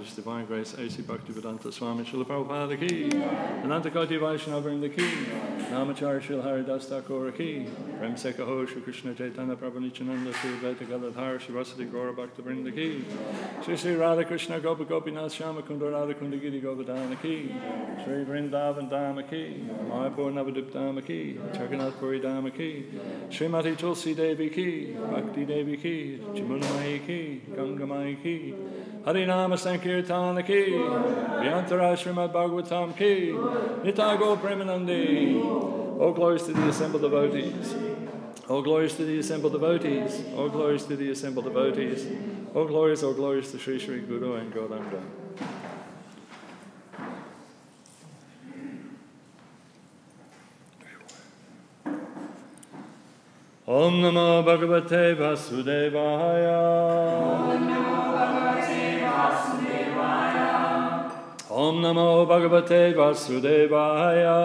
His Divine Grace, A.C. Bhaktivedanta Swami, Srila Prabhupada ki, Anantakoti Vaishnava Vrinda ki, Brahmachari Srila Hare Das Thakur ki, Prem Sekaho Shri Krishna Chaitanya Prabhu Nityananda Sri Advaita Gadadhar Sri Vasadi Gaura Bhakta Vrinda ki, Sri Sri Radha Krishna Gopa Gopinath Shama Kunda Radha Kunda Giri Govardhana ki, Sri Vrindavan Dhamma ki, Mayapur Navadip Dhamma ki, Jagannath Puri Dhamma ki, Srimati Tulsi Devi ki, Bhakti Devi ki, Jamunamayi ki, Gangamayi ki, Harinama Sankirtana ki, Vyantara Śrīmad Bhāgavatam ki, Nitago Premanandi. All glories to the assembled devotees. All glories to the assembled devotees. All glories to the assembled devotees. All glories to Sri Sri Guru and Gauranga. Om Namo Bhagavate Vasudevaya. Om Namo Bhagavate Vasudevaya. Om Namo Bhagavate Vasudevaya.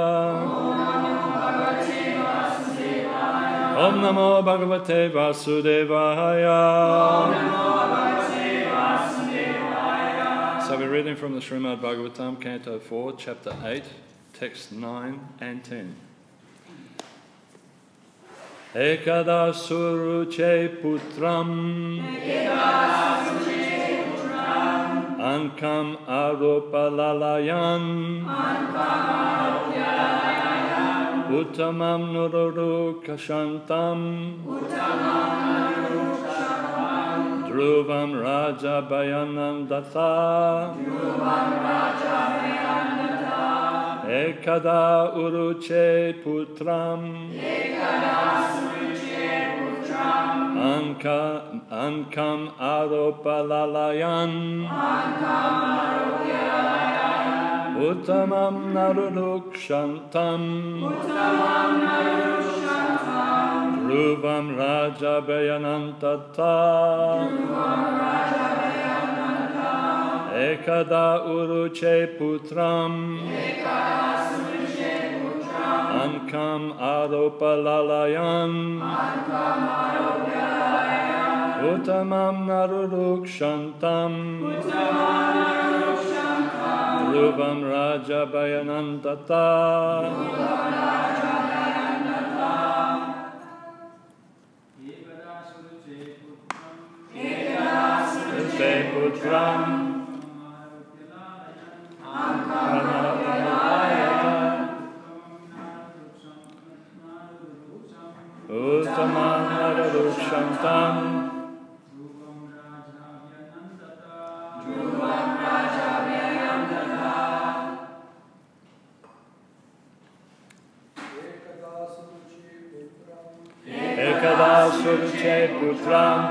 Om Namo Bhagavate Vasudevaya. So we're reading from the Śrīmad Bhāgavatam, Canto 4, Chapter 8, Texts 9 and 10. Ekada suruche putram Ankam aropalalayan Uttamam nururu kashantam Dhruvam raja bayanam datta Ekada uruche putram Ankam aropalalayan Uttamam narurukshantam Dhruvam raja bayanantata Ekada uruche putram Ankam aropalalayan Uttamam narurukshantam Dhruvam raja bayanantata putram Uttamam narurukshantam suruche putram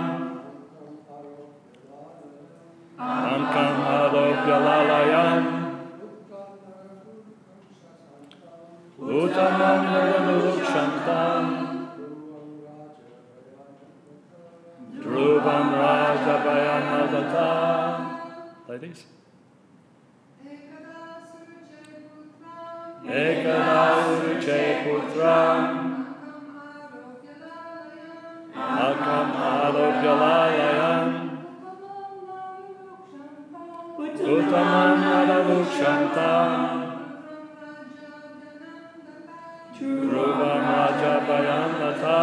ankam adopya lalayam uttamam naradukshantam dhruvam rajabayanadata. Ladies? Ekada suruche putram akam adopya lalayam uttamam naradukshantam dhruvam rajabayanadata.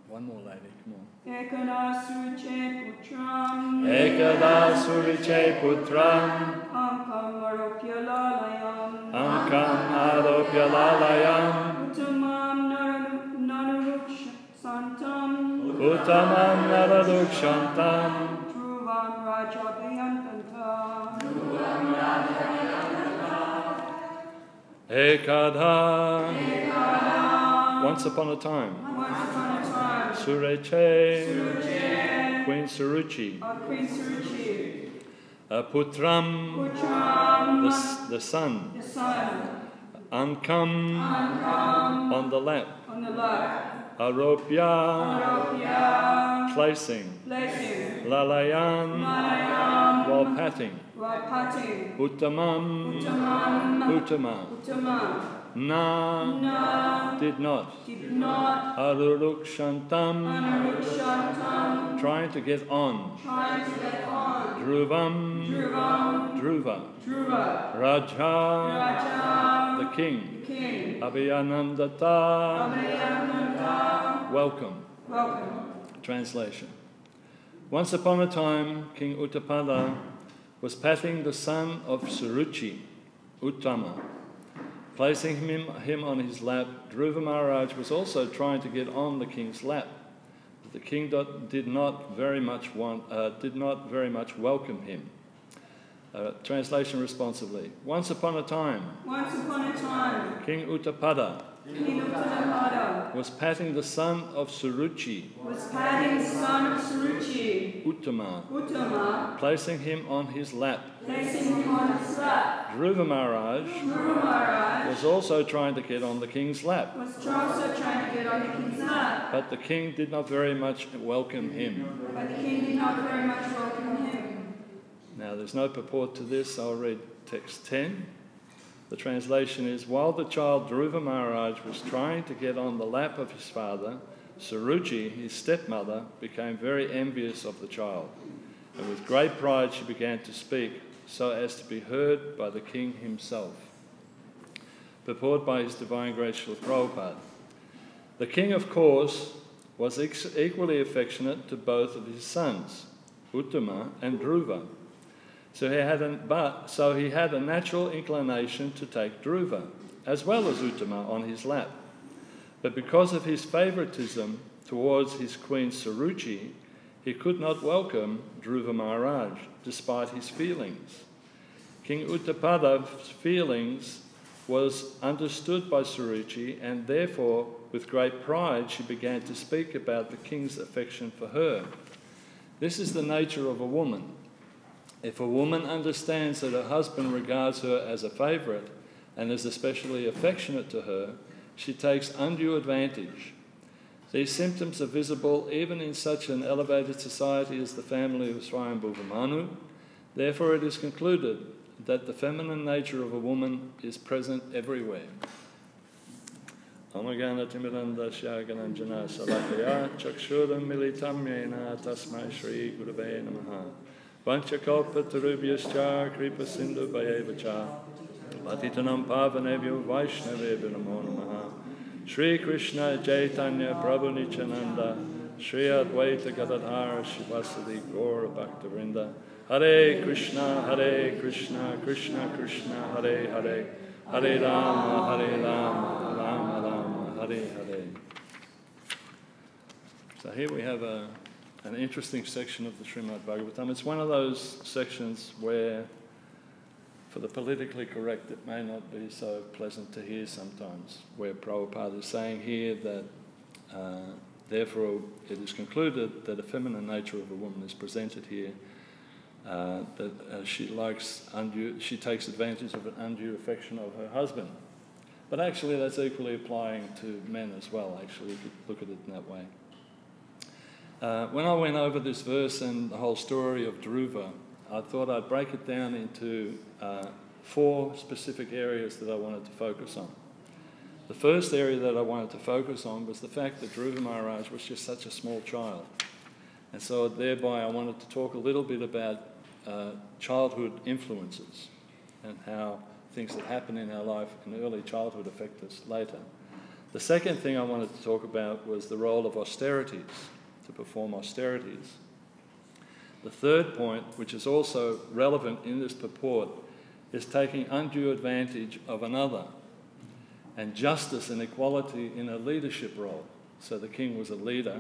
One more, lady, come on. Ekada suruche putram Ekada suruche putram ankam aropya lalayam ankam adopya lalayam uttamam naradukshantam dhruvam rajabayantanta. Ekada. Once upon a time. Suruche. Queen Suruchi. Putram. The son. Ankam. On the lap. Aropya. Placing. Lalayan. While patting. Uttamam. Uttama. Na. Did not. Arurukshantam. Trying to get on. Dhruva. Raja. The king. Abhiyanandata. Welcome. Translation. Once upon a time, King Uttapada was patting the son of Suruchi, Uttama. Placing him on his lap, Dhruva Maharaj was also trying to get on the king's lap. But the king did not very much welcome him. Translation responsibly. Once upon a time, King Uttapada was patting the son of Suruchi, Uttama, placing him on his lap. Dhruva Maharaj was also trying to get on the king's lap. But the king did not very much welcome him. Now, there's no purport to this. I'll read text 10. The translation is, while the child Dhruva Maharaj was trying to get on the lap of his father, Suruchi, his stepmother, became very envious of the child. And with great pride she began to speak, so as to be heard by the king himself. Purport by His Divine Grace Srila Prabhupada. The king, of course, was equally affectionate to both of his sons, Uttama and Dhruva. So he had a natural inclination to take Dhruva, as well as Uttama, on his lap. But because of his favoritism towards his queen Suruchi, he could not welcome Dhruva Maharaj, despite his feelings. King Uttapada's feelings was understood by Suruchi, and therefore, with great pride, she began to speak about the king's affection for her. This is the nature of a woman. If a woman understands that her husband regards her as a favourite and is especially affectionate to her, she takes undue advantage. These symptoms are visible even in such an elevated society as the family of Swami Bhuvamanu. Therefore, it is concluded that the feminine nature of a woman is present everywhere. Amagana Timiranda Shyagananjana Salakaya Chakshuram Militam Yena Tasmai Shri Gurave Namaha Vanchakalpa Tarubhyascha Kripa Sindhu Bhayevacha Patitanam Pavanebhyo Vaishnavebhyo Namo Namaha Shri Krishna Chaitanya Prabhu Nityananda Shri Advaita Gadadhara Shivasadi Gaura Bhaktivinoda Hare Krishna Krishna Krishna Hare Hare Hare Rama Rama Rama Hare Hare. So here we have an interesting section of the Śrīmad Bhāgavatam. It's one of those sections where, for the politically correct, it may not be so pleasant to hear sometimes, where Prabhupada is saying here that therefore it is concluded that a feminine nature of a woman is presented here, that she takes advantage of an undue affection of her husband. But actually that's equally applying to men as well, actually, if you look at it in that way. When I went over this verse and the whole story of Dhruva, I thought I'd break it down into 4 specific areas that I wanted to focus on. The first area that I wanted to focus on was the fact that Dhruva Maharaj was just such a small child. And so thereby I wanted to talk a little bit about childhood influences and how things that happen in our life in early childhood affect us later. The second thing I wanted to talk about was the role of austerities, to perform austerities. The third point, which is also relevant in this purport, is taking undue advantage of another, and justice and equality in a leadership role. So the king was a leader,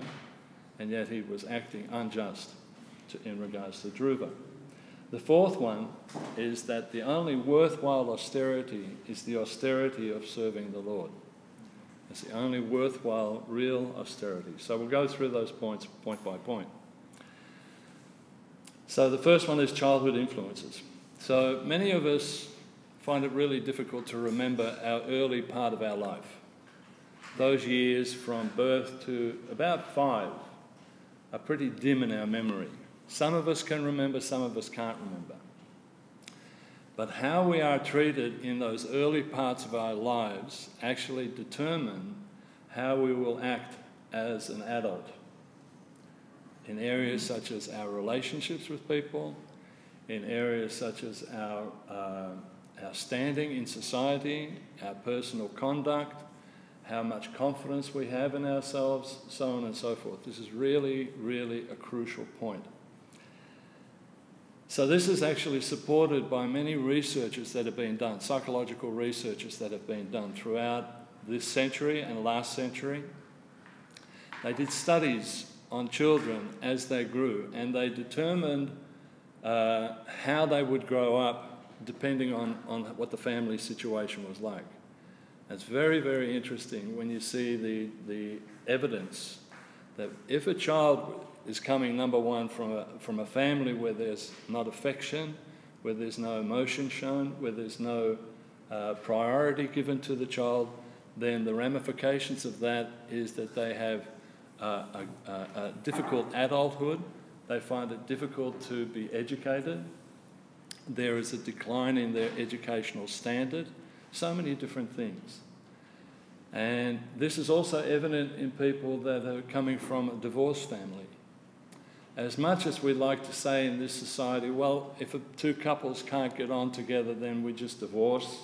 and yet he was acting unjust in regards to Dhruva. The fourth one is that the only worthwhile austerity is the austerity of serving the Lord. It's the only worthwhile, real austerity. So we'll go through those points point by point. So the first one is childhood influences. So many of us find it really difficult to remember our early part of our life. Those years from birth to about 5 are pretty dim in our memory. Some of us can remember, some of us can't remember. But how we are treated in those early parts of our lives actually determine how we will act as an adult in areas such as our relationships with people, in areas such as our standing in society, our personal conduct, how much confidence we have in ourselves, so on and so forth. This is really, really a crucial point. So this is actually supported by many researches that have been done, psychological researches that have been done throughout this century and last century. They did studies on children as they grew, and they determined how they would grow up depending on what the family situation was like. It's very, very interesting when you see the evidence that if a child is coming, number one, from a family where there's not affection, where there's no emotion shown, where there's no priority given to the child, then the ramifications of that is that they have a difficult adulthood. They find it difficult to be educated. There is a decline in their educational standard. So many different things. And this is also evident in people that are coming from a divorced family. As much as we like to say in this society, well, if 2 couples can't get on together, then we just divorce.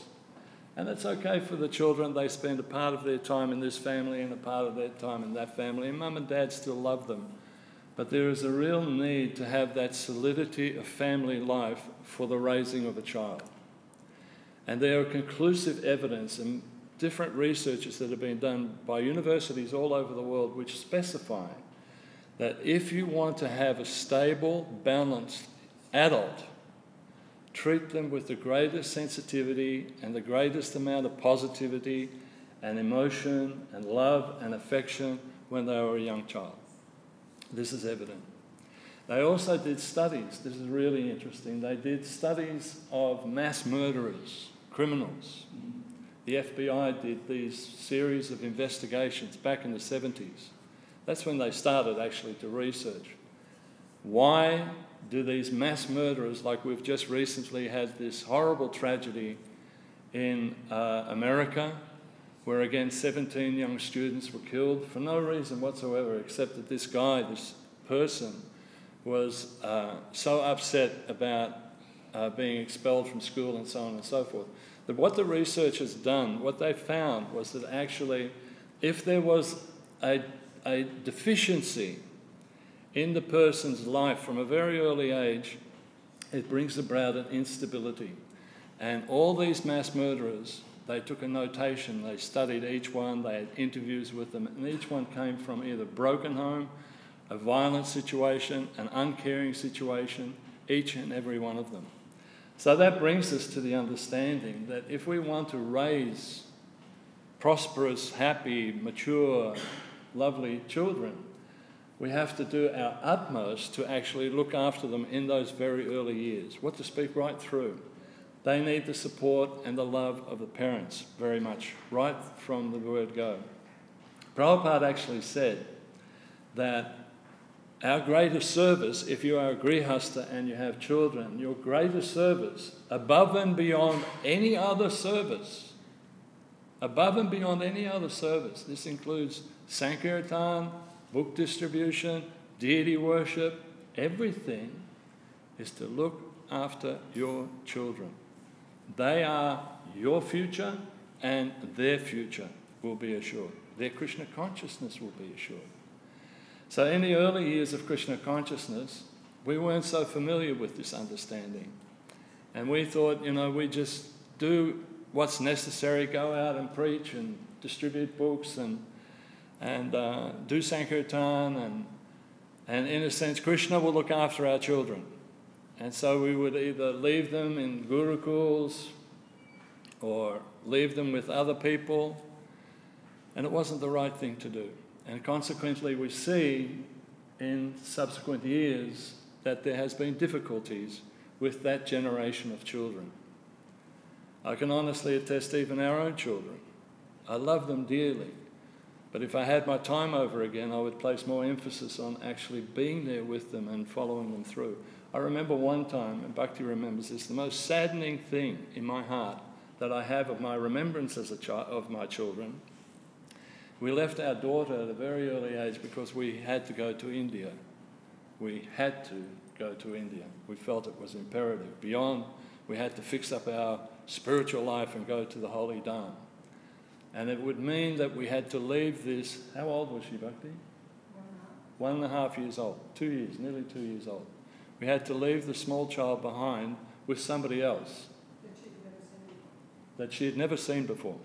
And it's okay for the children. They spend a part of their time in this family and a part of their time in that family, and mum and dad still love them. But there is a real need to have that solidity of family life for the raising of a child. And there are conclusive evidence and different researches that have been done by universities all over the world which specify that if you want to have a stable, balanced adult, treat them with the greatest sensitivity and the greatest amount of positivity and emotion and love and affection when they were a young child. This is evident. They also did studies. This is really interesting. They did studies of mass murderers, criminals. The FBI did these series of investigations back in the 70s. That's when they started actually to research. Why do these mass murderers, like we've just recently had this horrible tragedy in America, where again 17 young students were killed for no reason whatsoever except that this guy, this person, was so upset about being expelled from school and so on and so forth. That what the research has done, what they found was that actually if there was a deficiency in the person's life from a very early age, it brings about an instability. And all these mass murderers, they took a notation, they studied each one, they had interviews with them, and each one came from either broken home, a violent situation, an uncaring situation, each and every one of them. So that brings us to the understanding that if we want to raise prosperous, happy, mature, lovely children, we have to do our utmost to actually look after them in those very early years. What to speak right through. They need the support and the love of the parents very much, right from the word go. Prabhupada actually said that our greatest service, if you are a grihastha and you have children, your greatest service, above and beyond any other service, this includes Sankirtan, book distribution, deity worship, everything is to look after your children. They are your future and their future will be assured. Their Krishna consciousness will be assured. So in the early years of Krishna consciousness, we weren't so familiar with this understanding. And we thought, we just do what's necessary, go out and preach and distribute books and do Sankirtan, and in a sense, Krishna will look after our children. And so we would either leave them in gurukuls or leave them with other people, and it wasn't the right thing to do. And consequently, we see in subsequent years that there has been difficulties with that generation of children. I can honestly attest even our own children. I love them dearly. But if I had my time over again, I would place more emphasis on actually being there with them and following them through. I remember one time, and Bhakti remembers this, the most saddening thing in my heart that I have of my remembrance as a child of my children. We left our daughter at a very early age because we had to go to India. We had to go to India. We felt it was imperative. Beyond, we had to fix up our spiritual life and go to the Holy Dham. And it would mean that we had to leave this. How old was she, Bhakti? 1.5 years old. 2 years, nearly 2 years old. We had to leave the small child behind with somebody else that she had never seen before.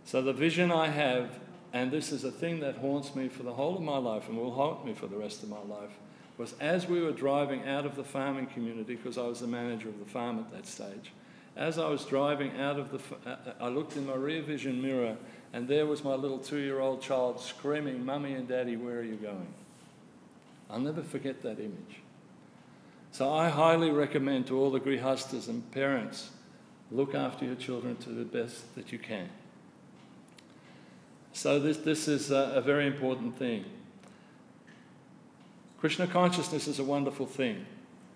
So the vision I have, and this is a thing that haunts me for the whole of my life and will haunt me for the rest of my life, was as we were driving out of the farming community, because I was the manager of the farm at that stage, as I was driving out of I looked in my rear vision mirror and there was my little 2-year-old child screaming, "Mummy and Daddy, where are you going?" I'll never forget that image. So I highly recommend to all the grihastas and parents, look after your children to the best that you can. So this is a very important thing. Krishna consciousness is a wonderful thing,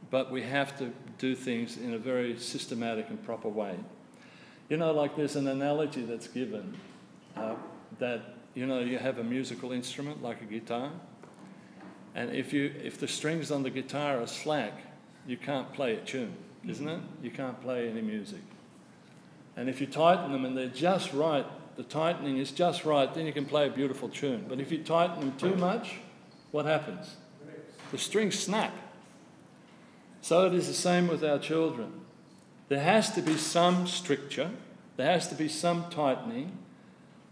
but we have to do things in a very systematic and proper way. Like there's an analogy that's given that, you have a musical instrument like a guitar, and if the strings on the guitar are slack, you can't play a tune, isn't it? You can't play any music. And if you tighten them and they're just right, the tightening is just right, then you can play a beautiful tune. But if you tighten them too much, what happens? The strings snap. So it is the same with our children. There has to be some stricture, there has to be some tightening,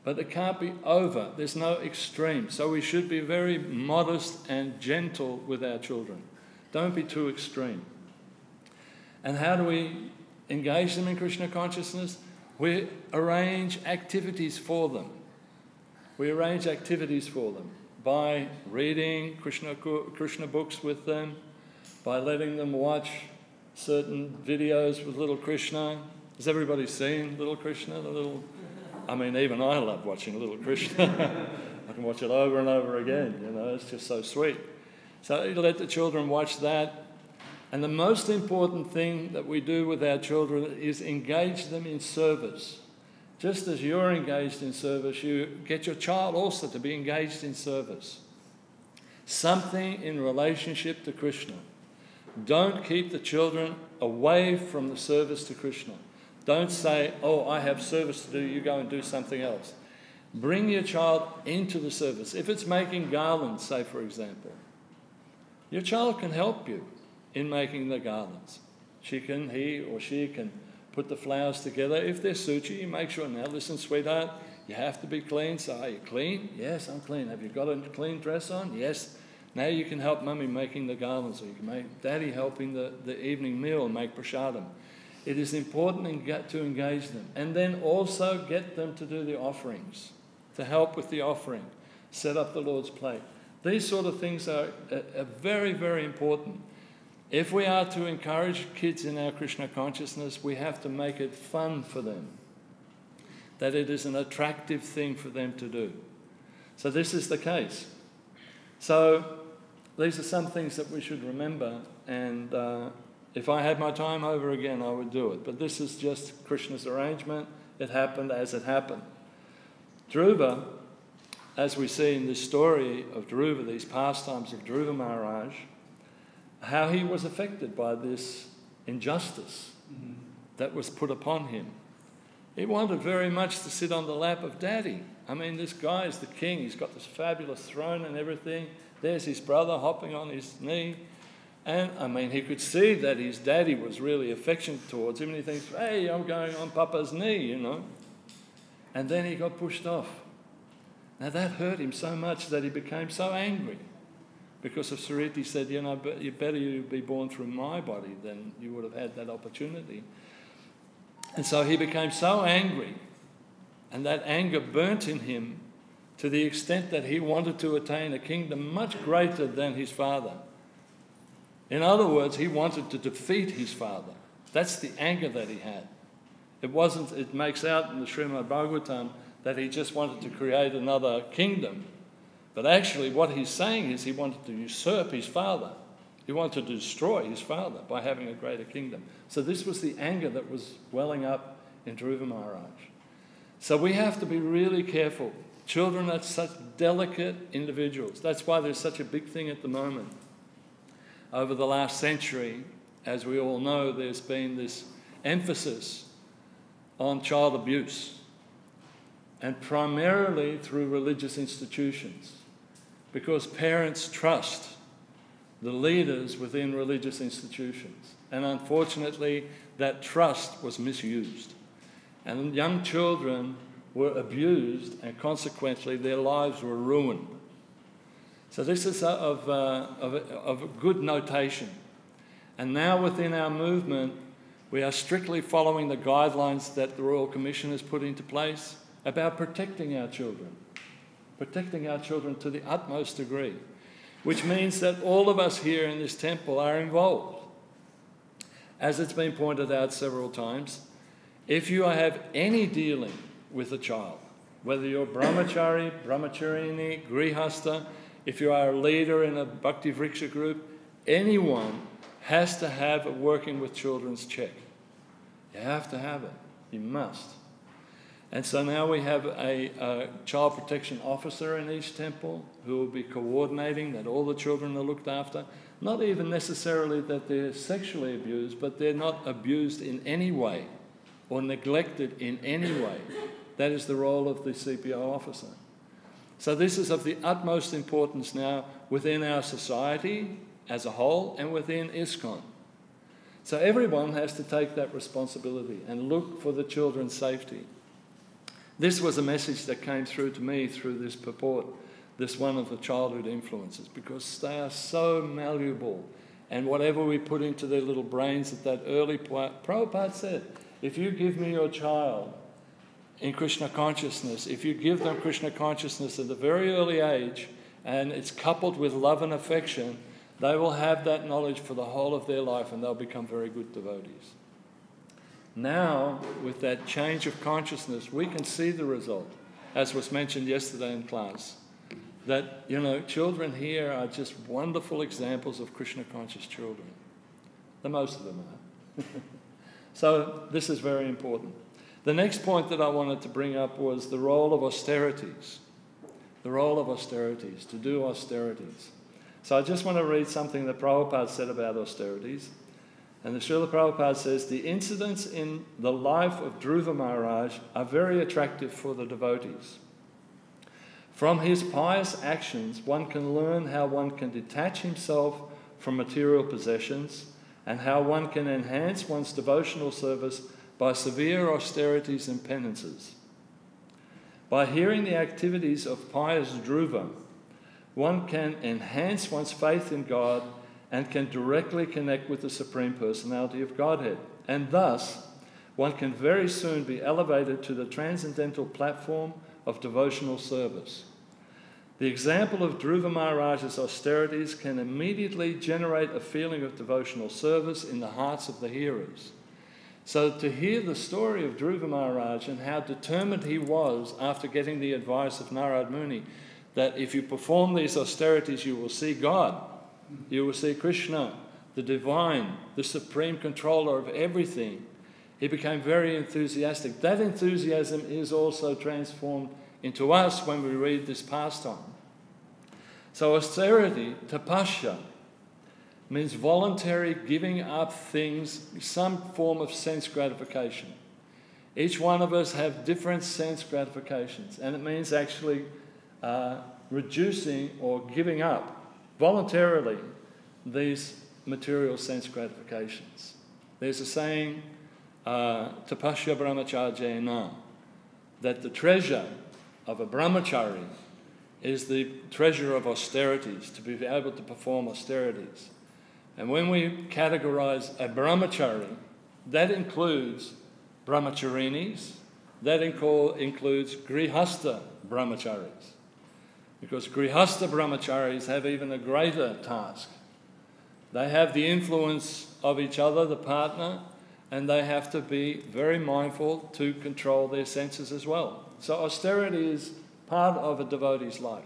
but it can't be over. There's no extreme. So we should be very modest and gentle with our children. Don't be too extreme. And how do we engage them in Krishna consciousness? We arrange activities for them. We arrange activities for them by reading Krishna books with them, by letting them watch certain videos with little Krishna. Has everybody seen little Krishna? Even I love watching little Krishna. I can watch it over and over again, it's just so sweet. So you let the children watch that. And the most important thing that we do with our children is engage them in service. Just as you're engaged in service, you get your child also to be engaged in service. Something in relationship to Krishna. Don't keep the children away from the service to Krishna. Don't say, "Oh, I have service to do, you go and do something else." Bring your child into the service. If it's making garlands, say for example, your child can help you in making the garlands. He or she can put the flowers together. If they're suchi, you make sure, "Now listen, sweetheart, you have to be clean." So, "Are you clean?" "Yes, I'm clean." "Have you got a clean dress on?" "Yes." Now you can help Mummy making the garlands, or you can make Daddy helping the evening meal and make prasadam. It is important to engage them. And then also get them to do the offerings, to help with the offering, set up the Lord's plate. These sort of things are very, very important. If we are to encourage kids in our Krishna consciousness, we have to make it fun for them, that it is an attractive thing for them to do. So this is the case. So these are some things that we should remember, and if I had my time over again, I would do it. But this is just Krishna's arrangement. It happened as it happened. Dhruva, as we see in this story of Dhruva, these pastimes of Dhruva Maharaj, how he was affected by this injustice that was put upon him. He wanted very much to sit on the lap of Daddy. I mean, this guy is the king. He's got this fabulous throne and everything. There's his brother hopping on his knee. And, I mean, he could see that his daddy was really affectionate towards him. And he thinks, hey, I'm going on Papa's knee, you know. And then he got pushed off. Now, that hurt him so much that he became so angry. Because of Sariti said, you know, better you be born through my body than you would have had that opportunity. And so he became so angry, and that anger burnt in him to the extent that he wanted to attain a kingdom much greater than his father. In other words, he wanted to defeat his father. That's the anger that he had. It makes out in the Śrīmad Bhāgavatam that he just wanted to create another kingdom. But actually what he's saying is he wanted to usurp his father. He wanted to destroy his father by having a greater kingdom. So this was the anger that was welling up in Dhruva Maharaj. So we have to be really careful. Children are such delicate individuals. That's why there's such a big thing at the moment. Over the last century, as we all know, there's been this emphasis on child abuse, and primarily through religious institutions, because parents trust the leaders within religious institutions. And unfortunately, that trust was misused. And young children were abused, and consequently their lives were ruined. So this is of a good notation. And now within our movement, we are strictly following the guidelines that the Royal Commission has put into place about protecting our children to the utmost degree, which means that all of us here in this temple are involved. As it's been pointed out several times, if you have any dealing with a child, whether you're Brahmachari, Brahmacharini, Grihasta, if you are a leader in a Bhakti Vriksha group, anyone has to have a working with children's check. You have to have it. You must. And so now we have a child protection officer in each temple who will be coordinating that all the children are looked after. Not even necessarily that they're sexually abused, but they're not abused in any way or neglected in any way. That is the role of the CPO officer. So this is of the utmost importance now within our society as a whole and within ISKCON. So everyone has to take that responsibility and look for the children's safety. This was a message that came through to me through this purport, this one of the childhood influences, because they are so malleable. And whatever we put into their little brains at that early point, Prabhupada said, if you give me your child in Krishna consciousness, if you give them Krishna consciousness at a very early age, and it's coupled with love and affection, they will have that knowledge for the whole of their life, and they'll become very good devotees. Now, with that change of consciousness, we can see the result, as was mentioned yesterday in class, that, you know, children here are just wonderful examples of Krishna conscious children. The most of them are. So this is very important. The next point that I wanted to bring up was the role of austerities. The role of austerities, to do austerities. So I just want to read something that Prabhupada said about austerities. And the Srila Prabhupada says, the incidents in the life of Dhruva Maharaj are very attractive for the devotees. From his pious actions, one can learn how one can detach himself from material possessions and how one can enhance one's devotional service by severe austerities and penances. By hearing the activities of pious Dhruva, one can enhance one's faith in God and can directly connect with the Supreme Personality of Godhead. And thus, one can very soon be elevated to the transcendental platform of devotional service. The example of Dhruva Maharaj's austerities can immediately generate a feeling of devotional service in the hearts of the hearers. So to hear the story of Dhruva Maharaj and how determined he was after getting the advice of Narad Muni that if you perform these austerities you will see God, you will see Krishna, the divine, the supreme controller of everything, he became very enthusiastic. That enthusiasm is also transformed into us when we read this pastime. So austerity, tapasya, means voluntary giving up things, some form of sense gratification. Each one of us have different sense gratifications, and it means actually reducing or giving up voluntarily these material sense gratifications. There's a saying, tapasya brahmacharya, that the treasure of a brahmachari is the treasure of austerities, to be able to perform austerities. And when we categorize a brahmachari, that includes brahmacharinis, that includes grihastha brahmacharis. Because grihastha brahmacharis have even a greater task. They have the influence of each other, the partner, and they have to be very mindful to control their senses as well. So austerity is part of a devotee's life.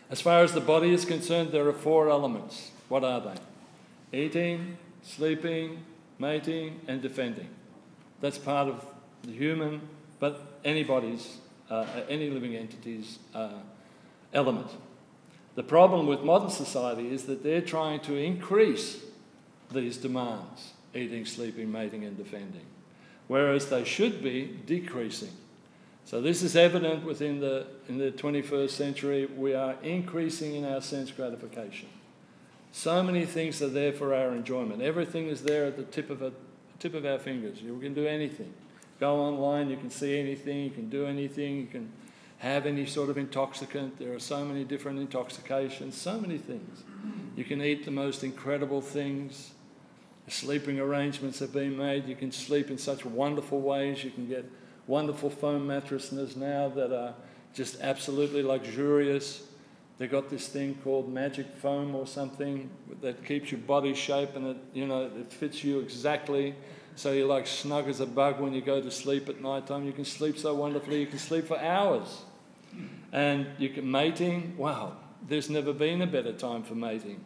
As far as the body is concerned, there are 4 elements. What are they? Eating, sleeping, mating, and defending. That's part of the human, but anybody's, any living entity's element. The problem with modern society is that they're trying to increase these demands, eating, sleeping, mating, and defending, whereas they should be decreasing. So this is evident in the 21st century. We are increasing in our sense gratification. So many things are there for our enjoyment. Everything is there at the tip of our fingers. You can do anything. Go online, you can see anything, you can do anything, you can have any sort of intoxicant. There are so many different intoxications, so many things. You can eat the most incredible things. Sleeping arrangements have been made. You can sleep in such wonderful ways. You can get wonderful foam mattresses now that are just absolutely luxurious. They've got this thing called magic foam or something that keeps your body shape, and it fits you exactly. So you're like snug as a bug when you go to sleep at night time. You can sleep so wonderfully. You can sleep for hours. And you can mating. Wow, there's never been a better time for mating.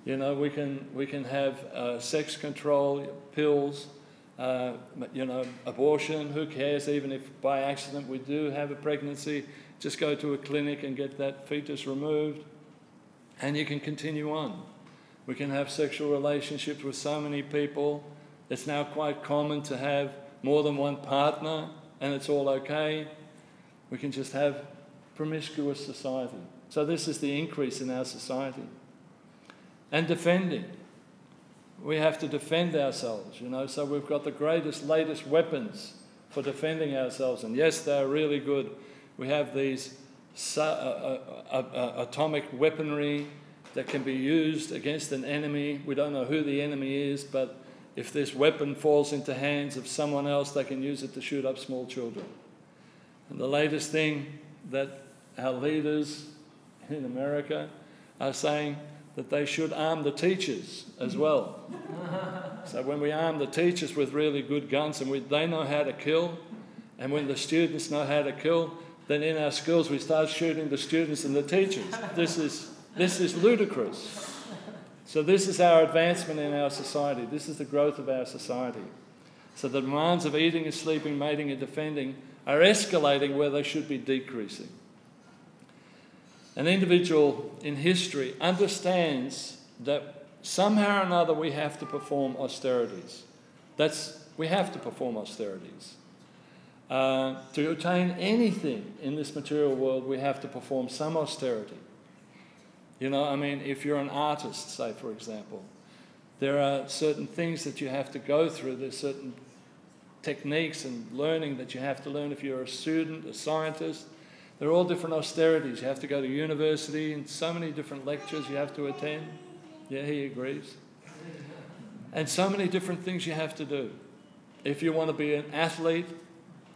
We can have sex control pills. Abortion, who cares? Even if by accident we do have a pregnancy, just go to a clinic and get that fetus removed, and you can continue on. We can have sexual relationships with so many people. It's now quite common to have more than one partner, and it's all okay. We can just have promiscuous society. So this is the increase in our society. And defending. We have to defend ourselves, so we've got the greatest, latest weapons for defending ourselves. And yes, they're really good. We have these atomic weaponry that can be used against an enemy. We don't know who the enemy is, but if this weapon falls into hands of someone else, they can use it to shoot up small children. And the latest thing that our leaders in America are saying, that they should arm the teachers as well. So when we arm the teachers with really good guns and they know how to kill, and when the students know how to kill, then in our schools we start shooting the students and the teachers. This is ludicrous. So this is our advancement in our society. This is the growth of our society. So the demands of eating and sleeping, mating and defending are escalating where they should be decreasing. An individual in history understands that somehow or another we have to perform austerities. We have to perform austerities. To attain anything in this material world, we have to perform some austerity. If you're an artist, say, for example, there are certain things that you have to go through. There's certain techniques and learning that you have to learn. If you're a student, a scientist, They're all different austerities. You have to go to university and so many different lectures you have to attend. Yeah, he agrees. And so many different things you have to do. If you want to be an athlete,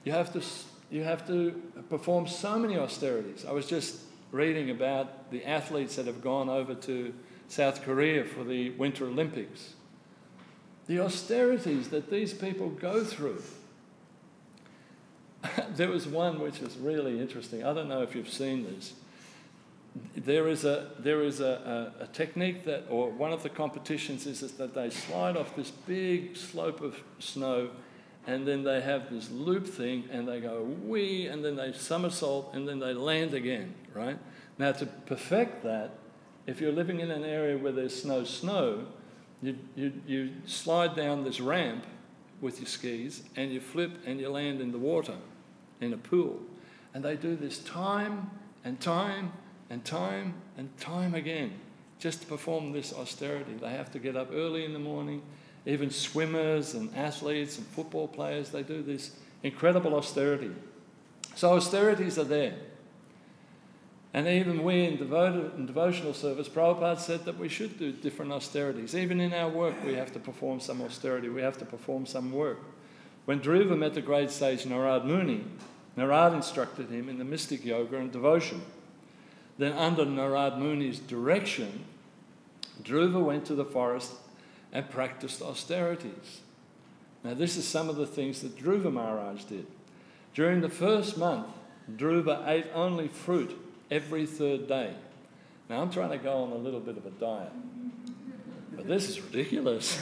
you have to perform so many austerities. I was just reading about the athletes that have gone over to South Korea for the Winter Olympics. The austerities that these people go through. There was one which was really interesting. I don't know if you've seen this. There is a technique that, or one of the competitions is that they slide off this big slope of snow, and then they have this loop thing, and they go wee, and then they somersault, and then they land again, right? Now, to perfect that, if you're living in an area where there's snow, you slide down this ramp with your skis, and you flip and you land in the water, in a pool. And they do this time and time and time and time again, just to perform this austerity. They have to get up early in the morning. Even swimmers and athletes and football players, they do this incredible austerity. So austerities are there. And even we in devotional service, Prabhupada said that we should do different austerities. Even in our work, we have to perform some austerity. We have to perform some work. When Dhruva met the great sage Narad Muni, Narad instructed him in the mystic yoga and devotion. Then under Narad Muni's direction, Dhruva went to the forest and practiced austerities. Now this is some of the things that Dhruva Maharaj did. During the first month, Dhruva ate only fruit every third day. Now I'm trying to go on a little bit of a diet, but this is ridiculous.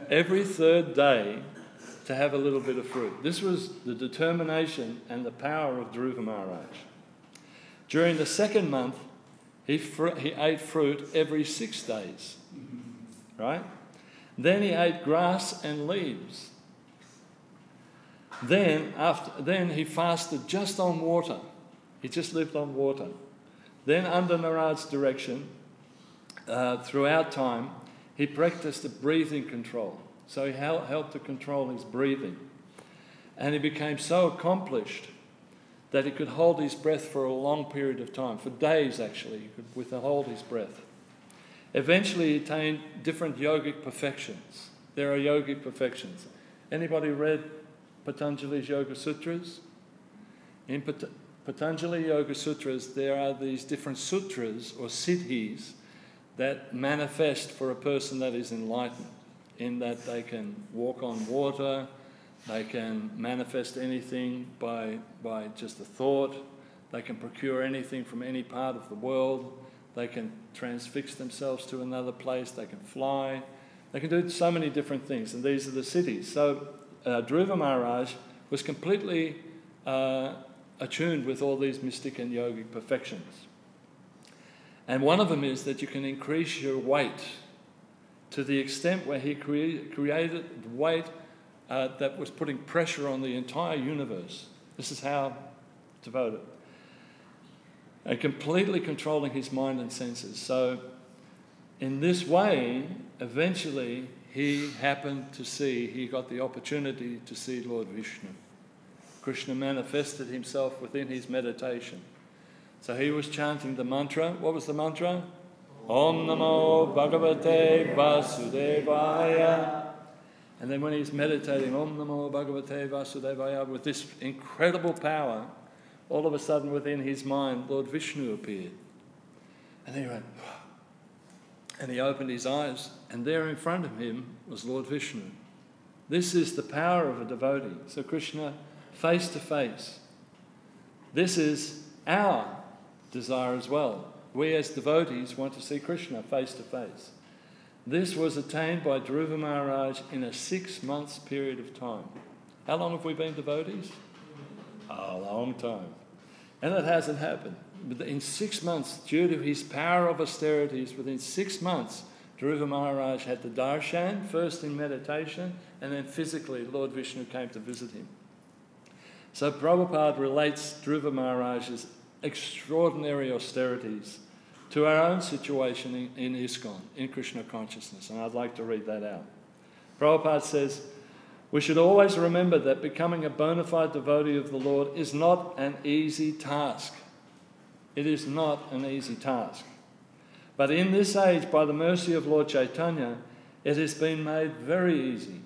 Every third day to have a little bit of fruit. This was the determination and the power of Dhruva Maharaj. During the second month, he ate fruit every 6 days, right? Then he ate grass and leaves. Then he fasted just on water. He just lived on water. Then under Narad's direction, throughout time, he practiced a breathing control. So he helped to control his breathing. And he became so accomplished that he could hold his breath for a long period of time, for days actually, he could withhold his breath. Eventually he attained different yogic perfections. There are yogic perfections. Anybody read Patanjali's Yoga Sutras? In Patanjali Yoga Sutras, there are these different sutras or siddhis that manifest for a person that is enlightened, in that they can walk on water, they can manifest anything by just a thought, they can procure anything from any part of the world, they can transfix themselves to another place, they can fly, they can do so many different things, and these are the siddhis. So Dhruva Maharaj was completely attuned with all these mystic and yogic perfections. And one of them is that you can increase your weight to the extent where he created weight that was putting pressure on the entire universe. This is how devoted. And completely controlling his mind and senses. So in this way, eventually he got the opportunity to see Lord Vishnu. Krishna manifested himself within his meditation. So he was chanting the mantra. What was the mantra? Om Namo Bhagavate Vasudevaya. And then when he's meditating, Om Namo Bhagavate Vasudevaya, with this incredible power, all of a sudden within his mind, Lord Vishnu appeared. And he went, and he opened his eyes, and there in front of him was Lord Vishnu. This is the power of a devotee. So Krishna, face to face. This is our desire as well. We as devotees want to see Krishna face to face. This was attained by Dhruva Maharaj in a 6 months period of time. How long have we been devotees? A long time. And it hasn't happened. But in 6 months, due to his power of austerities, within 6 months, Dhruva Maharaj had the darshan, first in meditation, and then physically Lord Vishnu came to visit him. So Prabhupada relates Dhruva Maharaj's extraordinary austerities to our own situation in ISKCON, in Krishna consciousness. And I'd like to read that out. Prabhupada says, We should always remember that becoming a bona fide devotee of the Lord is not an easy task. It is not an easy task. But in this age, by the mercy of Lord Chaitanya, it has been made very easy.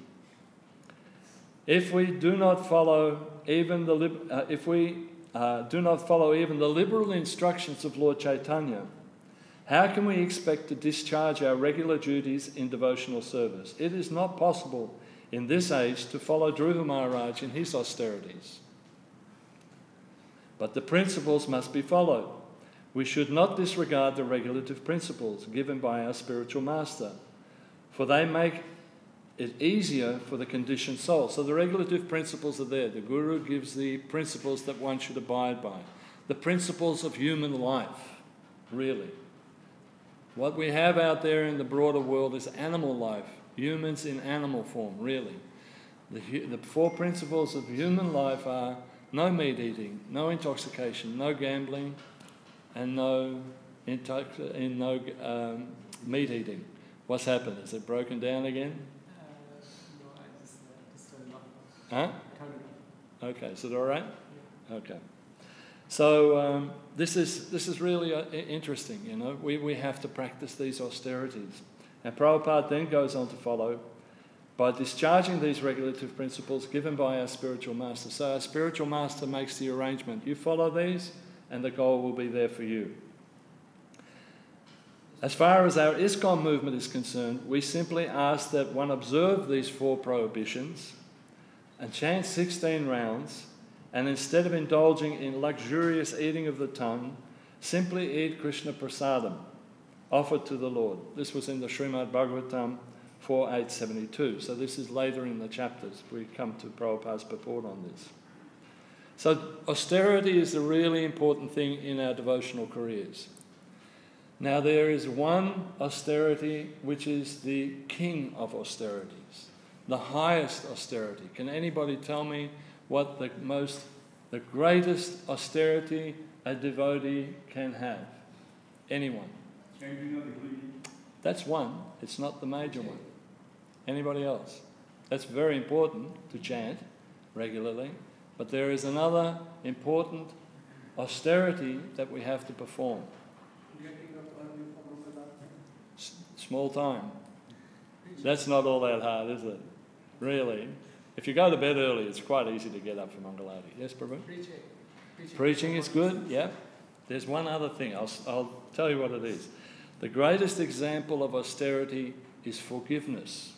If we do not follow even the liberal instructions of Lord Chaitanya, how can we expect to discharge our regular duties in devotional service? It is not possible in this age to follow Dhruva Maharaj in his austerities. But the principles must be followed. We should not disregard the regulative principles given by our spiritual master, for they make it easier for the conditioned soul. So the regulative principles are there. The Guru gives the principles that one should abide by. The principles of human life, really. What we have out there in the broader world is animal life, humans in animal form, really. The 4 principles of human life are no meat eating, no intoxication, no gambling, and no meat eating. What's happened? Is it broken down again? No, I just turned off. Huh? Okay, is it all right? Yeah. Okay. So this is really interesting, you know. We have to practice these austerities. And Prabhupada then goes on to follow by discharging these regulative principles given by our spiritual master. So our spiritual master makes the arrangement. You follow these and the goal will be there for you. As far as our ISKCON movement is concerned, we simply ask that one observe these 4 prohibitions and chant 16 rounds, and instead of indulging in luxurious eating of the tongue, simply eat Krishna prasadam, offered to the Lord. This was in the Śrīmad Bhāgavatam 4.8.72. So this is later in the chapters. We come to Prabhupada's purport on this. So austerity is a really important thing in our devotional careers. Now there is one austerity which is the king of austerities, the highest austerity. Can anybody tell me what the greatest austerity a devotee can have? Anyone? That's one. It's not the major one. Anybody else? That's very important to chant regularly. But there is another important austerity that we have to perform. Small time. That's not all that hard, is it? Really? If you go to bed early, it's quite easy to get up for Mangalati. Yes, Prabhu? Preaching is good, yeah. There's one other thing. I'll tell you what it is. The greatest example of austerity is forgiveness.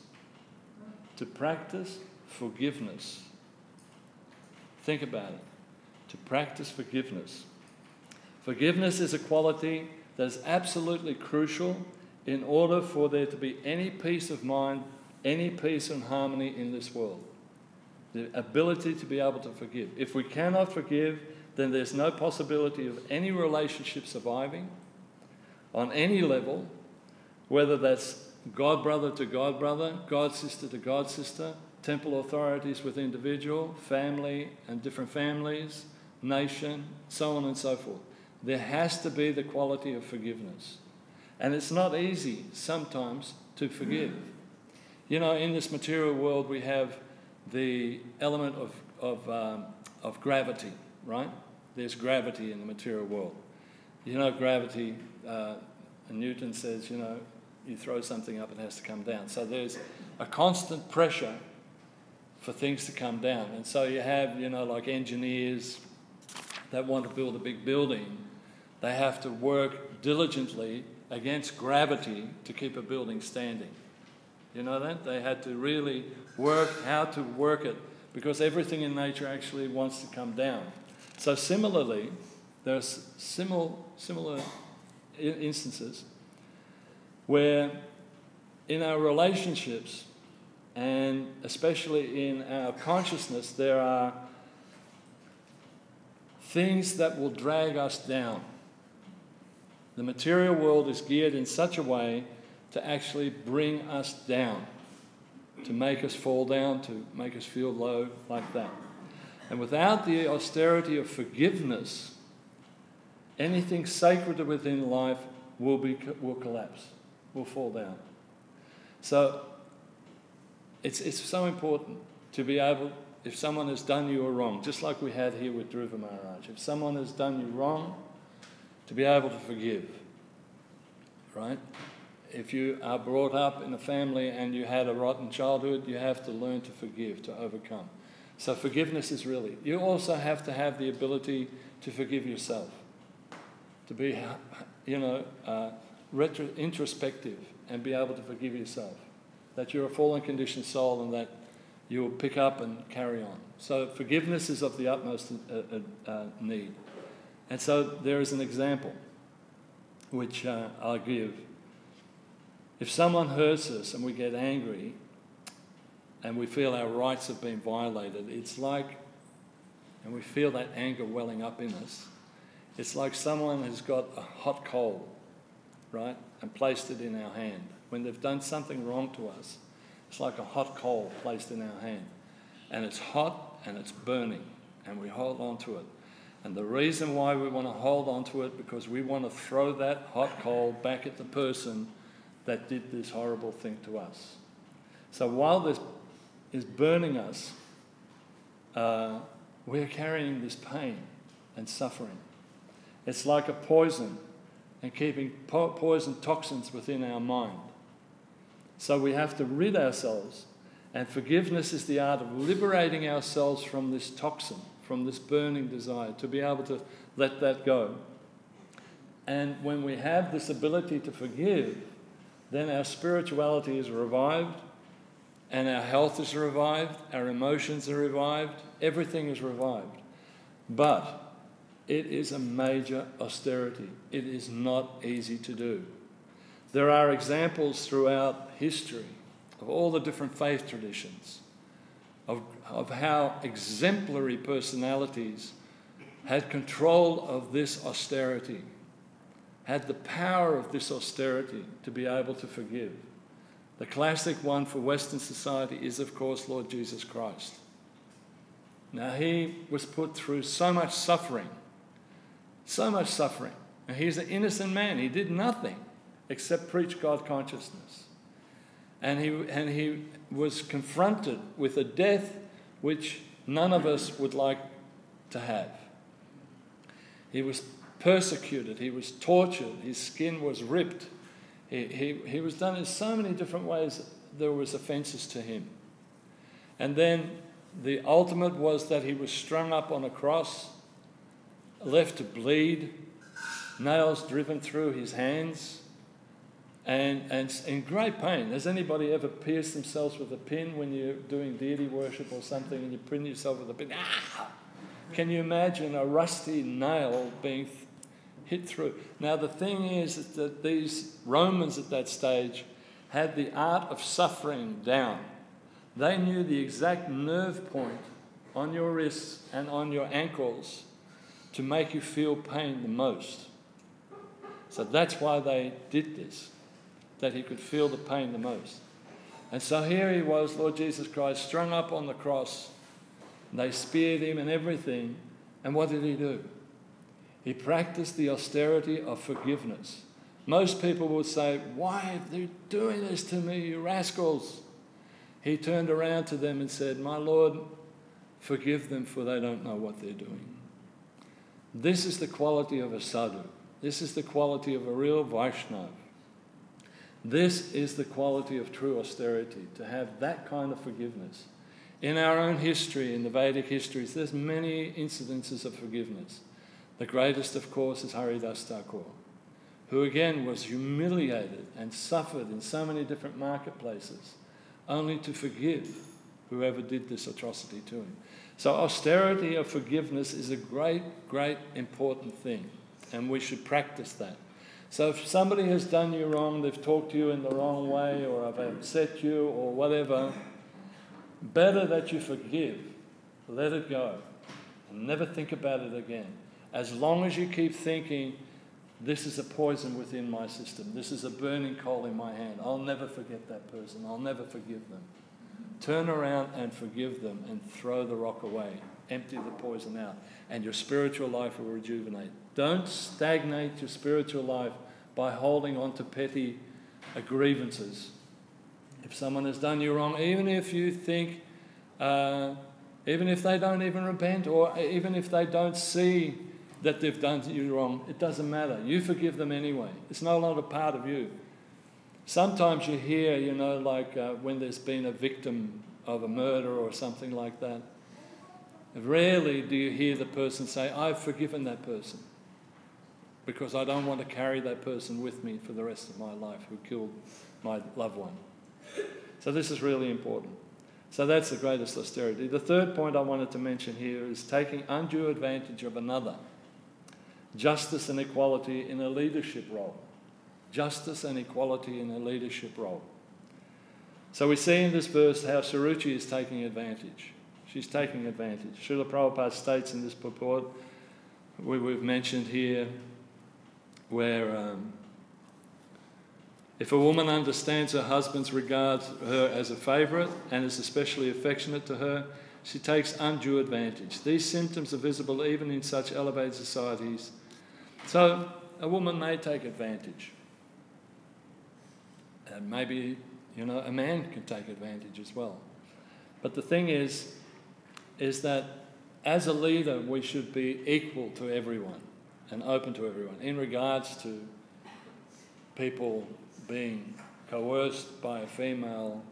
To practice forgiveness. Think about it. To practice forgiveness. Forgiveness is a quality that is absolutely crucial in order for there to be any peace of mind, any peace and harmony in this world. The ability to be able to forgive. If we cannot forgive, then there's no possibility of any relationship surviving on any level, whether that's God brother to God brother, God sister to God sister, temple authorities with individual, family and different families, nation, so on and so forth. There has to be the quality of forgiveness. And it's not easy sometimes to forgive. You know, in this material world we have the element of gravity, right? There's gravity in the material world. You know, gravity, Newton says, you know, you throw something up, it has to come down. So there's a constant pressure for things to come down. And so you have, you know, like engineers that want to build a big building, they have to work diligently against gravity to keep a building standing. You know that? They had to really work how to work it, because everything in nature actually wants to come down. So similarly, there's similar instances where in our relationships, and especially in our consciousness, there are things that will drag us down. The material world is geared in such a way to actually bring us down, to make us fall down, to make us feel low, like that. And without the austerity of forgiveness, anything sacred within life will collapse, will fall down. So it's so important to be able, if someone has done you a wrong, just like we had here with Dhruva Maharaj, if someone has done you wrong, to be able to forgive, right? If you are brought up in a family and you had a rotten childhood, you have to learn to forgive, to overcome. So forgiveness is really, you also have to have the ability to forgive yourself, to be, introspective and be able to forgive yourself, that you're a fallen conditioned soul and that you will pick up and carry on. So forgiveness is of the utmost need. And so there is an example which I'll give. If someone hurts us and we get angry and we feel our rights have been violated, it's like, and we feel that anger welling up in us, it's like someone has got a hot coal, right, and placed it in our hand. When they've done something wrong to us, it's like a hot coal placed in our hand. And it's hot and it's burning, and we hold on to it. And the reason why we want to hold on to it, because we want to throw that hot coal back at the person that did this horrible thing to us. So while this is burning us, we're carrying this pain and suffering. It's like a poison and keeping poison toxins within our mind. So we have to rid ourselves, and forgiveness is the art of liberating ourselves from this toxin, from this burning desire, to be able to let that go. And when we have this ability to forgive, then our spirituality is revived, and our health is revived, our emotions are revived, everything is revived. But it is a major austerity. It is not easy to do. There are examples throughout history of all the different faith traditions of how exemplary personalities had control of this austerity, had the power of this austerity to be able to forgive. The classic one for Western society is, of course, Lord Jesus Christ. Now, he was put through so much suffering, and he's an innocent man. He did nothing except preach God consciousness. And he was confronted with a death which none of us would like to have. He was persecuted, he was tortured, his skin was ripped. He was done in so many different ways. There was offences to him. And then the ultimate was that he was strung up on a cross, left to bleed, nails driven through his hands, and in great pain. Has anybody ever pierced themselves with a pin when you're doing deity worship or something and you pin yourself with a pin? Ah! Can you imagine a rusty nail being hit through? Now the thing is that these Romans at that stage had the art of suffering down. They knew the exact nerve point on your wrists and on your ankles to make you feel pain the most. So that's why they did this, that he could feel the pain the most. And so here he was, Lord Jesus Christ, strung up on the cross. They speared him and everything. And what did he do? He practiced the austerity of forgiveness. Most people would say, "Why are you doing this to me, you rascals?" He turned around to them and said, "My Lord, forgive them, for they don't know what they're doing." This is the quality of a sadhu. This is the quality of a real Vaishnava. This is the quality of true austerity, to have that kind of forgiveness. In our own history, in the Vedic histories, there's many incidences of forgiveness. The greatest, of course, is Hare Thakur, who again was humiliated and suffered in so many different marketplaces, only to forgive whoever did this atrocity to him. So austerity of forgiveness is a great, great important thing, and we should practice that. So if somebody has done you wrong, they've talked to you in the wrong way, or have upset you, or whatever, better that you forgive, let it go, and never think about it again. As long as you keep thinking, this is a poison within my system, this is a burning coal in my hand, I'll never forget that person, I'll never forgive them. Turn around and forgive them and throw the rock away. Empty the poison out, and your spiritual life will rejuvenate. Don't stagnate your spiritual life by holding on to petty grievances. If someone has done you wrong, even if you think, even if they don't even repent, or even if they don't see that they've done you wrong, it doesn't matter. You forgive them anyway. It's no longer part of you. Sometimes you hear, you know, like when there's been a victim of a murder or something like that, rarely do you hear the person say, I've forgiven that person because I don't want to carry that person with me for the rest of my life who killed my loved one. So this is really important. So that's the greatest austerity. The third point I wanted to mention here is taking undue advantage of another. Justice and equality in a leadership role. Justice and equality in a leadership role. So we see in this verse how Suruchi is taking advantage. She's taking advantage. Srila Prabhupada states in this purport, we've mentioned here, where if a woman understands her husband regards her as a favourite and is especially affectionate to her, she takes undue advantage. These symptoms are visible even in such elevated societies. So a woman may take advantage. And maybe, you know, a man can take advantage as well. But the thing is that as a leader, we should be equal to everyone and open to everyone in regards to people being coerced by a female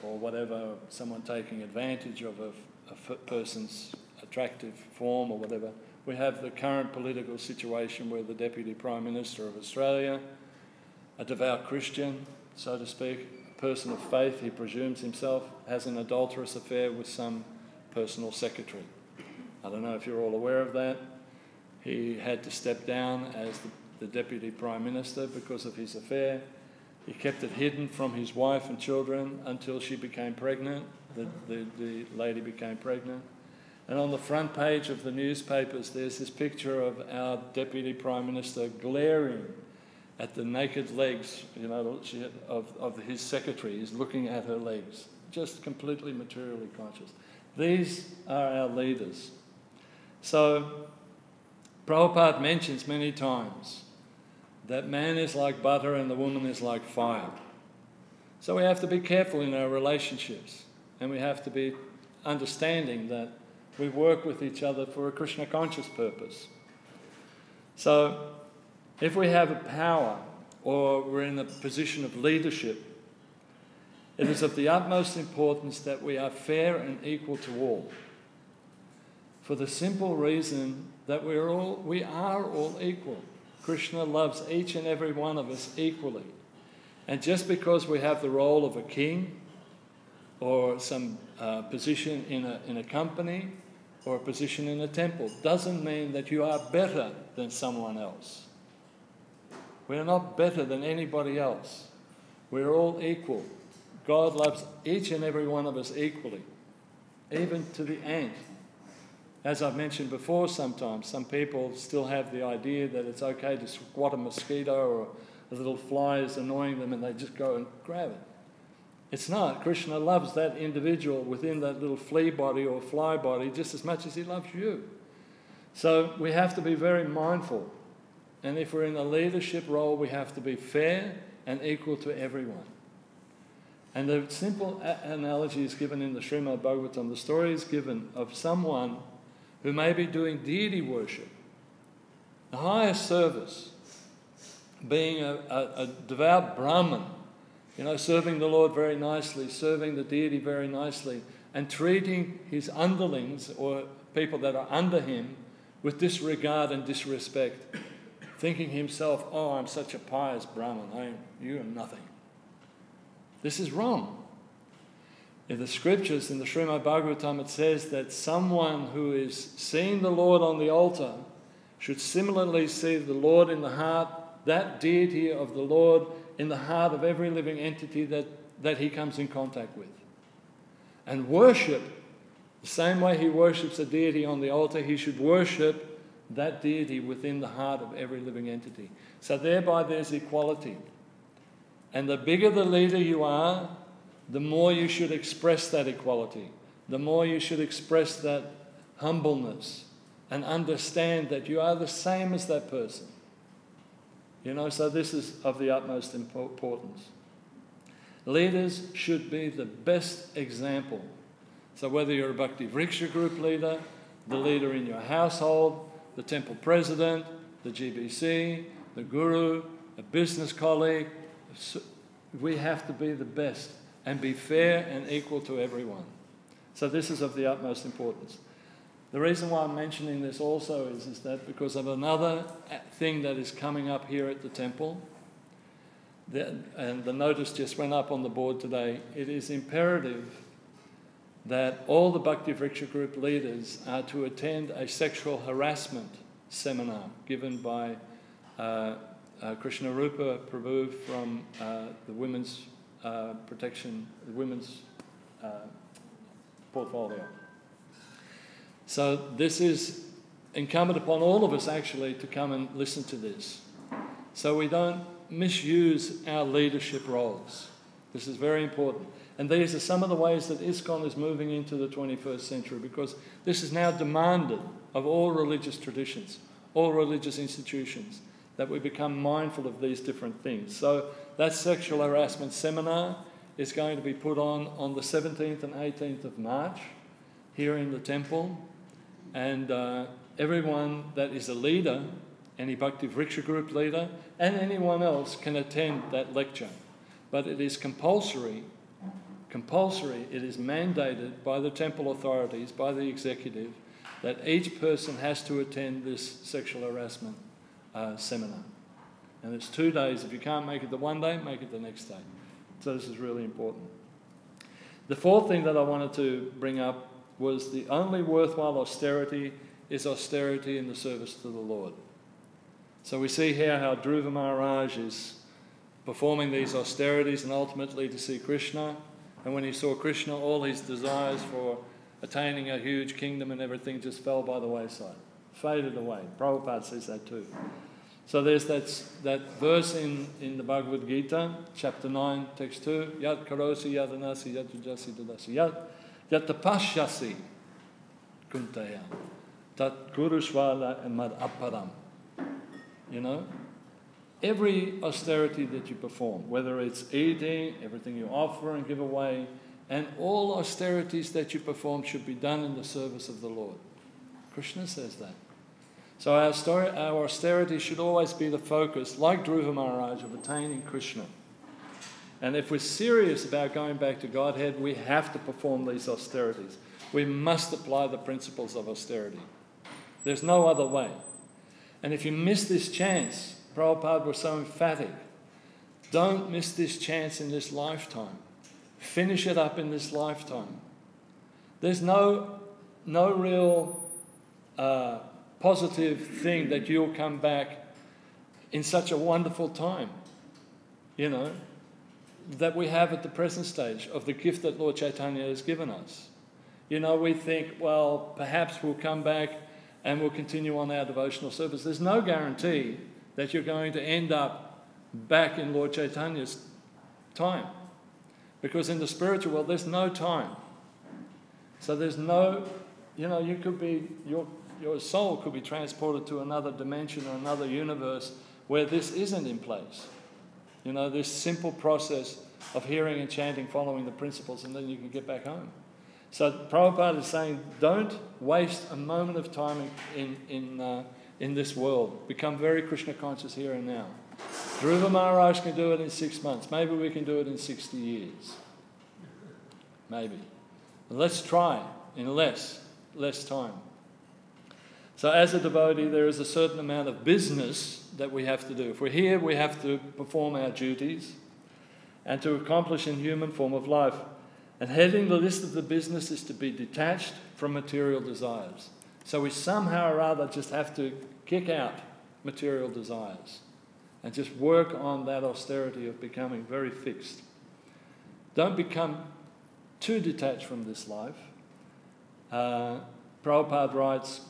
or whatever, someone taking advantage of a person's attractive form or whatever. We have the current political situation where the Deputy Prime Minister of Australia, a devout Christian, so to speak, a person of faith, he presumes himself, has an adulterous affair with some personal secretary. I don't know if you're all aware of that. He had to step down as the Deputy Prime Minister because of his affair. He kept it hidden from his wife and children until she became pregnant. The lady became pregnant. And on the front page of the newspapers, there's this picture of our Deputy Prime Minister glaring at the naked legs, you know, of his secretary. He's looking at her legs, just completely materially conscious. These are our leaders. So Prabhupada mentions many times that man is like butter and the woman is like fire. So we have to be careful in our relationships, and we have to be understanding that we work with each other for a Krishna conscious purpose. So if we have a power or we're in a position of leadership, it is of the utmost importance that we are fair and equal to all, for the simple reason that we are all equal. Krishna loves each and every one of us equally. And just because we have the role of a king or some position in a company or a position in a temple doesn't mean that you are better than someone else. We are not better than anybody else. We're all equal. God loves each and every one of us equally, even to the ant. As I've mentioned before, sometimes some people still have the idea that it's okay to squat a mosquito or a little fly is annoying them and they just go and grab it. It's not. Krishna loves that individual within that little flea body or fly body just as much as he loves you. So we have to be very mindful. And if we're in a leadership role, we have to be fair and equal to everyone. And the simple analogy is given in the Śrīmad Bhāgavatam. The story is given of someone who may be doing deity worship, the highest service, being a devout Brahmin, you know, serving the Lord very nicely, serving the deity very nicely, and treating his underlings or people that are under him with disregard and disrespect, thinking himself, oh, I'm such a pious Brahmin, you are nothing. This is wrong. In the scriptures, in the Śrīmad Bhāgavatam, it says that someone who is seeing the Lord on the altar should similarly see the Lord in the heart, that deity of the Lord in the heart of every living entity that he comes in contact with. And worship, the same way he worships a deity on the altar, he should worship that deity within the heart of every living entity. So thereby there's equality. And the bigger the leader you are, the more you should express that equality, the more you should express that humbleness and understand that you are the same as that person. You know, so this is of the utmost importance. Leaders should be the best example So whether you're a Bhakti Vriksha group leader, the leader in your household, the temple president, the GBC, the guru, a business colleague, we have to be the best and be fair and equal to everyone. So this is of the utmost importance. The reason why I'm mentioning this also is that because of another thing that is coming up here at the temple, and the notice just went up on the board today, it is imperative that all the Bhakti Vriksha group leaders are to attend a sexual harassment seminar given by Krishna Rupa Prabhu from the Women's Protection, the Women's Portfolio. So this is incumbent upon all of us actually to come and listen to this, so we don't misuse our leadership roles. This is very important. And these are some of the ways that ISKCON is moving into the 21st century, because this is now demanded of all religious traditions, all religious institutions, that we become mindful of these different things. So that sexual harassment seminar is going to be put on the 17th and 18th of March here in the temple. And everyone that is a leader, any Bhakti Vriksha group leader, and anyone else can attend that lecture. But it is compulsory, it is mandated by the temple authorities, by the executive, that each person has to attend this sexual harassment seminar. And it's 2 days. If you can't make it the one day, make it the next day. So this is really important. The fourth thing that I wanted to bring up was the only worthwhile austerity is austerity in the service to the Lord. So we see here how Dhruva Maharaj is performing these austerities and ultimately to see Krishna. And when he saw Krishna, all his desires for attaining a huge kingdom and everything just fell by the wayside, faded away. Prabhupada says that too. So there's that verse in the Bhagavad Gita, chapter 9, text 2, Yat karosi yadanasi yat jujasi dadasi yat tapashyasi kuntaya tat kurushvala mad aparam. You know, every austerity that you perform, whether it's eating, everything you offer and give away, and all austerities that you perform should be done in the service of the Lord. Krishna says that. So our austerity should always be the focus, like Dhruva Maharaj, of attaining Krishna. And if we're serious about going back to Godhead, we have to perform these austerities. We must apply the principles of austerity. There's no other way. And if you miss this chance, Prabhupada was so emphatic, don't miss this chance in this lifetime. Finish it up in this lifetime. There's no real positive thing that you'll come back in such a wonderful time, you know, that we have at the present stage of the gift that Lord Chaitanya has given us. You know, we think, well, perhaps we'll come back and we'll continue on our devotional service. There's no guarantee that you're going to end up back in Lord Chaitanya's time. Because in the spiritual world, there's no time. So there's no, you know, you could be, your soul could be transported to another dimension or another universe where this isn't in place. You know, this simple process of hearing and chanting, following the principles, and then you can get back home. So Prabhupada is saying, don't waste a moment of time in this world. Become very Krishna conscious here and now. Dhruva Maharaj can do it in 6 months. Maybe we can do it in 60 years. Maybe. But let's try in less time. So as a devotee, there is a certain amount of business that we have to do. If we're here, we have to perform our duties and to accomplish in human form of life. And heading the list of the business is to be detached from material desires. So we somehow or other just have to kick out material desires and just work on that austerity of becoming very fixed. Don't become too detached from this life. Prabhupada writes,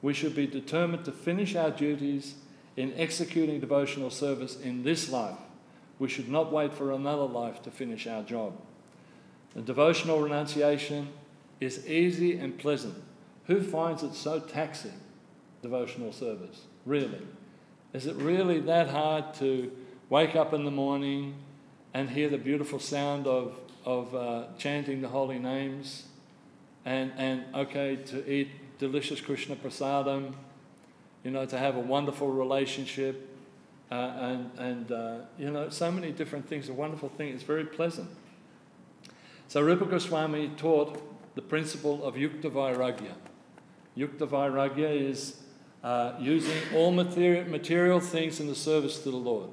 we should be determined to finish our duties in executing devotional service in this life. We should not wait for another life to finish our job. The devotional renunciation is easy and pleasant. Who finds it so taxing, devotional service? Really? Is it really that hard to wake up in the morning and hear the beautiful sound of chanting the holy names and okay, to eat delicious Krishna prasadam, to have a wonderful relationship, so many different things, a wonderful thing. It's very pleasant. So Rupa Goswami taught the principle of yukta vairagya. Yukta vairagya is using all material things in the service to the Lord.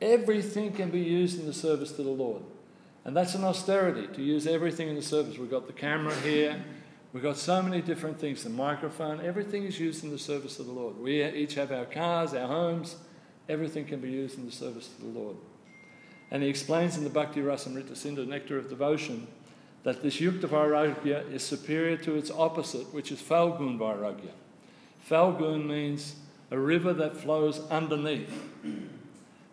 Everything can be used in the service to the Lord. And that's an austerity, to use everything in the service. We've got the camera here. We've got so many different things. The microphone, everything is used in the service of the Lord. We each have our cars, our homes. Everything can be used in the service of the Lord. And he explains in the Bhakti Rasamrita Sindhu, Nectar of Devotion, that this yukta vairagya is superior to its opposite, which is falgun vairagya. Falgun means a river that flows underneath.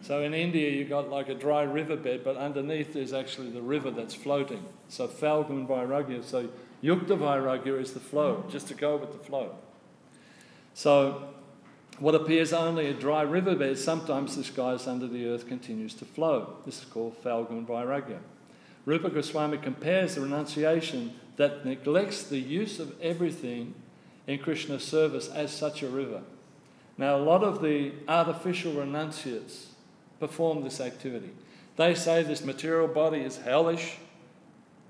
So in India you got like a dry riverbed, but underneath there's actually the river that's floating. So falgun vairagya, so yukta vairagya is the flow, just to go with the flow. So what appears only a dry riverbed, sometimes the skies under the earth continues to flow. This is called falgun vairagya. Rupa Goswami compares the renunciation that neglects the use of everything in Krishna's service as such a river. Now, a lot of the artificial renunciates perform this activity. They say this material body is hellish,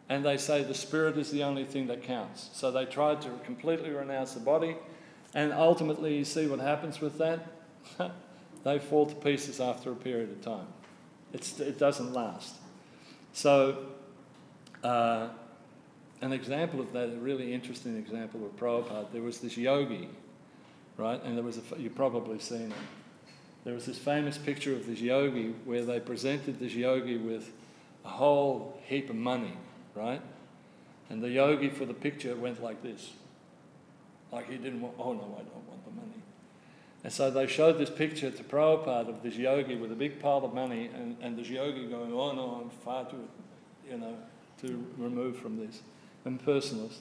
and they say the spirit is the only thing that counts. So they try to completely renounce the body, and ultimately you see what happens with that. They fall to pieces after a period of time. It doesn't last. So, an example of that, a really interesting example of Prabhupada, there was this yogi, right? And you've probably seen it. There was this famous picture of this yogi where they presented this yogi with a whole heap of money, right? And the yogi for the picture went like this. Like he didn't want, oh no, I don't want the money. And so they showed this picture to Prabhupada of this yogi with a big pile of money, and this yogi going, oh no, I'm far too, too removed from this. Impersonalist.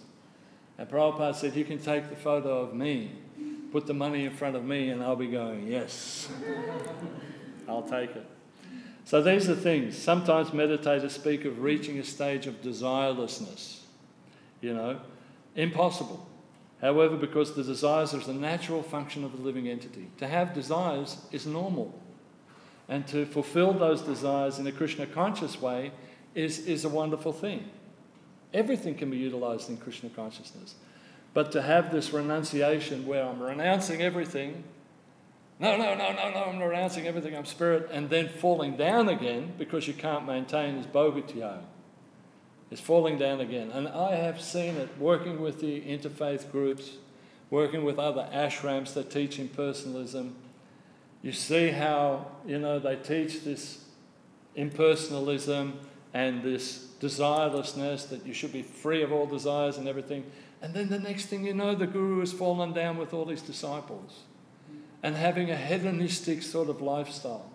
And Prabhupada said, you can take the photo of me, put the money in front of me, and I'll be going, yes, I'll take it. So these are things. Sometimes meditators speak of reaching a stage of desirelessness. Impossible. However, because the desires are the natural function of the living entity. To have desires is normal. And to fulfill those desires in a Krishna conscious way is a wonderful thing. Everything can be utilized in Krishna consciousness. But to have this renunciation where I'm renouncing everything, no, I'm renouncing everything, I'm spirit, and then falling down again because you can't maintain is bhogatya. It's falling down again. And I have seen it working with the interfaith groups, working with other ashrams that teach impersonalism. You see how, they teach this impersonalism and this desirelessness, that you should be free of all desires and everything. And then the next thing you know, the guru has fallen down with all his disciples and having a hedonistic sort of lifestyle.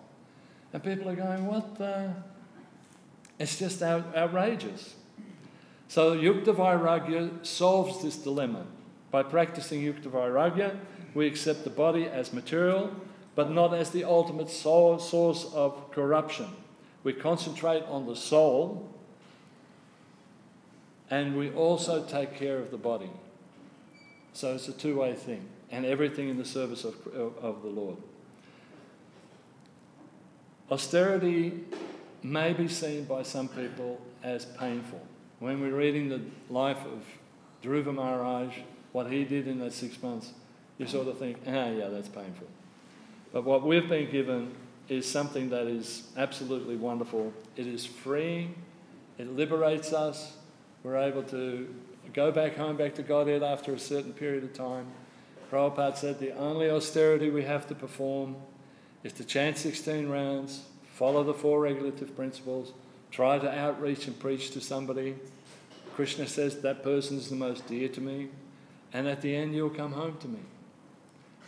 And people are going, what the? It's just outrageous. So Yukta Vairagya solves this dilemma. By practicing Yukta Vairagya, we accept the body as material, but not as the ultimate source of corruption. We concentrate on the soul, and we also take care of the body. So it's a two-way thing, and everything in the service of the Lord. Austerity may be seen by some people as painful. When we're reading the life of Dhruva Maharaj, what he did in those 6 months, you sort of think, yeah, that's painful. But what we've been given is something that is absolutely wonderful. It is freeing. It liberates us. We're able to go back home, back to Godhead after a certain period of time. Prabhupada said the only austerity we have to perform is to chant 16 rounds, follow the 4 regulative principles, try to outreach and preach to somebody. Krishna says that person is the most dear to me, and at the end you'll come home to me.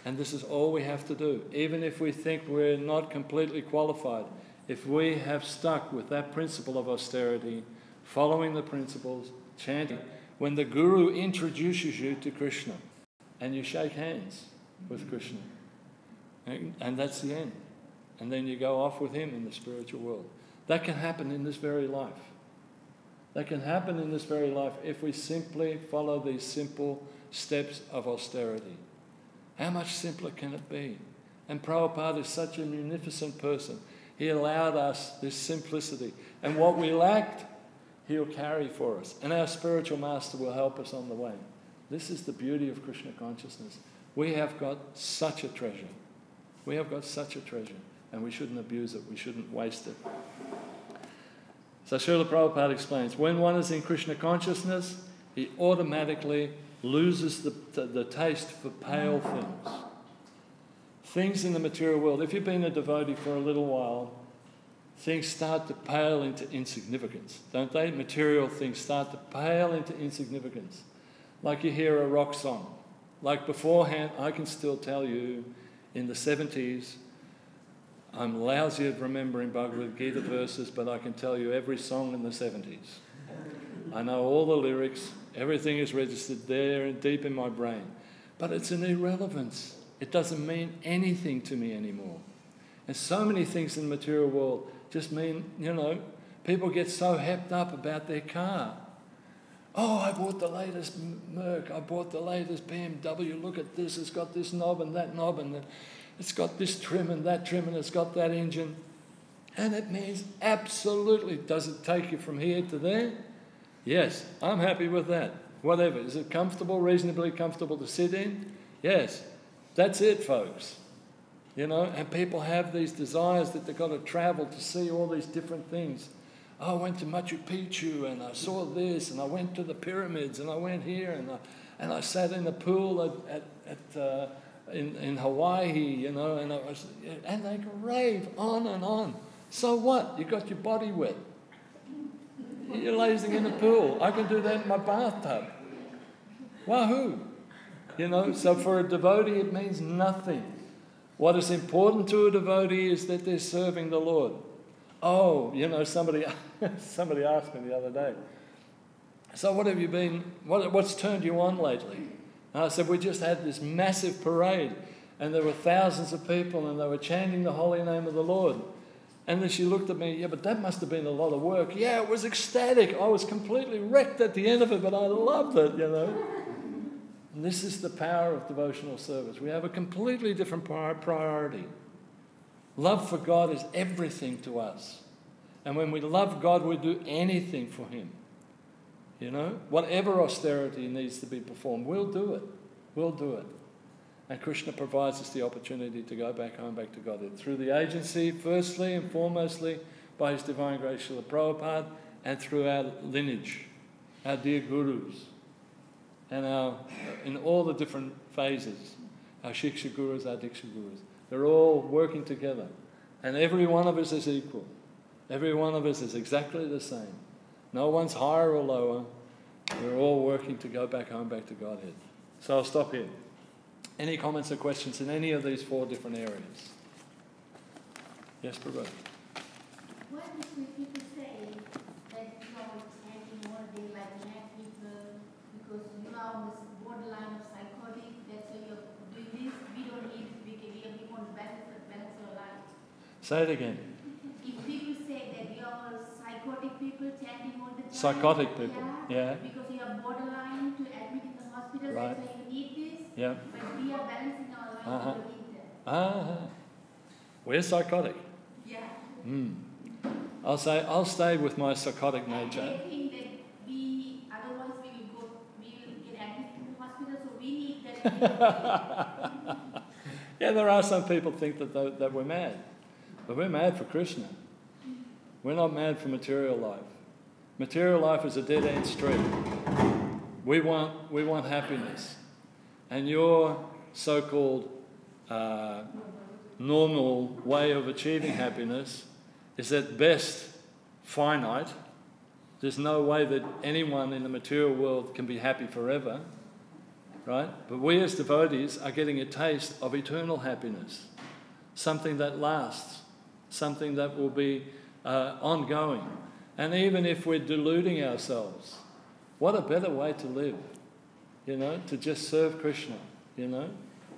And this is all we have to do. Even if we think we're not completely qualified, if we have stuck with that principle of austerity, following the principles, chanting, when the Guru introduces you to Krishna and you shake hands with Krishna, and that's the end. And then you go off with him in the spiritual world. That can happen in this very life. that can happen in this very life if we simply follow these simple steps of austerity. How much simpler can it be? And Prabhupada is such a munificent person. He allowed us this simplicity. And what we lacked, he'll carry for us. And our spiritual master will help us on the way. This is the beauty of Krishna consciousness. We have got such a treasure. We have got such a treasure. And we shouldn't abuse it. We shouldn't waste it. So Srila Prabhupada explains, when one is in Krishna consciousness, he automatically loses the taste for pale things. Things in the material world. If you've been a devotee for a little while, things start to pale into insignificance, don't they? Material things start to pale into insignificance. Like you hear a rock song. Like beforehand, I can still tell you, in the 70s, I'm lousy at remembering Bhagavad Gita verses, but I can tell you every song in the 70s. I know all the lyrics, everything is registered there and deep in my brain. But it's an irrelevance. It doesn't mean anything to me anymore. And so many things in the material world just mean, people get so hepped up about their car. Oh, I bought the latest Merc, I bought the latest BMW, look at this, it's got this knob, and it's got this trim, and it's got that engine. And it means absolutely, does it take you from here to there? Yes, I'm happy with that. Whatever. Is it comfortable, reasonably comfortable to sit in? Yes. That's it, folks. And people have these desires that they've got to travel to see all these different things. Oh, I went to Machu Picchu and I saw this, and I went to the pyramids, and I went here, and I sat in the pool in Hawaii, and they rave on and on. So what? You got your body wet. You're lazing in the pool. I can do that in my bathtub. Wahoo! So for a devotee it means nothing. What is important to a devotee is that they're serving the Lord. Oh, somebody asked me the other day, so what's turned you on lately? And I said, we just had this massive parade, and there were thousands of people, and they were chanting the holy name of the Lord. And then she looked at me, yeah, but that must have been a lot of work. Yeah, it was ecstatic. I was completely wrecked at the end of it, but I loved it, And this is the power of devotional service. We have a completely different priority. Love for God is everything to us. And when we love God, we do anything for Him. Whatever austerity needs to be performed, we'll do it. We'll do it. And Krishna provides us the opportunity to go back home, back to Godhead. Through the agency, firstly and foremostly, by His Divine Grace Srila Prabhupada, and through our lineage, our dear gurus, and in all the different phases, our Shiksha Gurus, our Diksha Gurus. They're all working together. And every one of us is equal. Every one of us is exactly the same. No one's higher or lower. We're all working to go back home, back to Godhead. So I'll stop here. Any comments or questions in any of these 4 different areas? Yes, Prabhu. Why do people say that chanting all day like mad people, because you are on this borderline of psychotic, that's why you're doing this, we don't need it, we want to balance our life. Say it again. If people say that you are psychotic people chanting all the time. Psychotic people, yeah. Because you are borderline to admit in the hospital, Right. that's why you need this. Yeah. But we are balancing our life, we don't need that. We're psychotic. Yeah. I'll stay with my psychotic nature. They think that otherwise we'll get admitted in the hospital, so we need that. Yeah, there are some people think that we're mad. But we're mad for Krishna. We're not mad for material life. Material life is a dead-end street. We want happiness. And your so-called normal way of achieving happiness is at best finite. There's no way that anyone in the material world can be happy forever, right? But we as devotees are getting a taste of eternal happiness, something that lasts, something that will be ongoing. And even if we're deluding ourselves, what a better way to live, to just serve Krishna,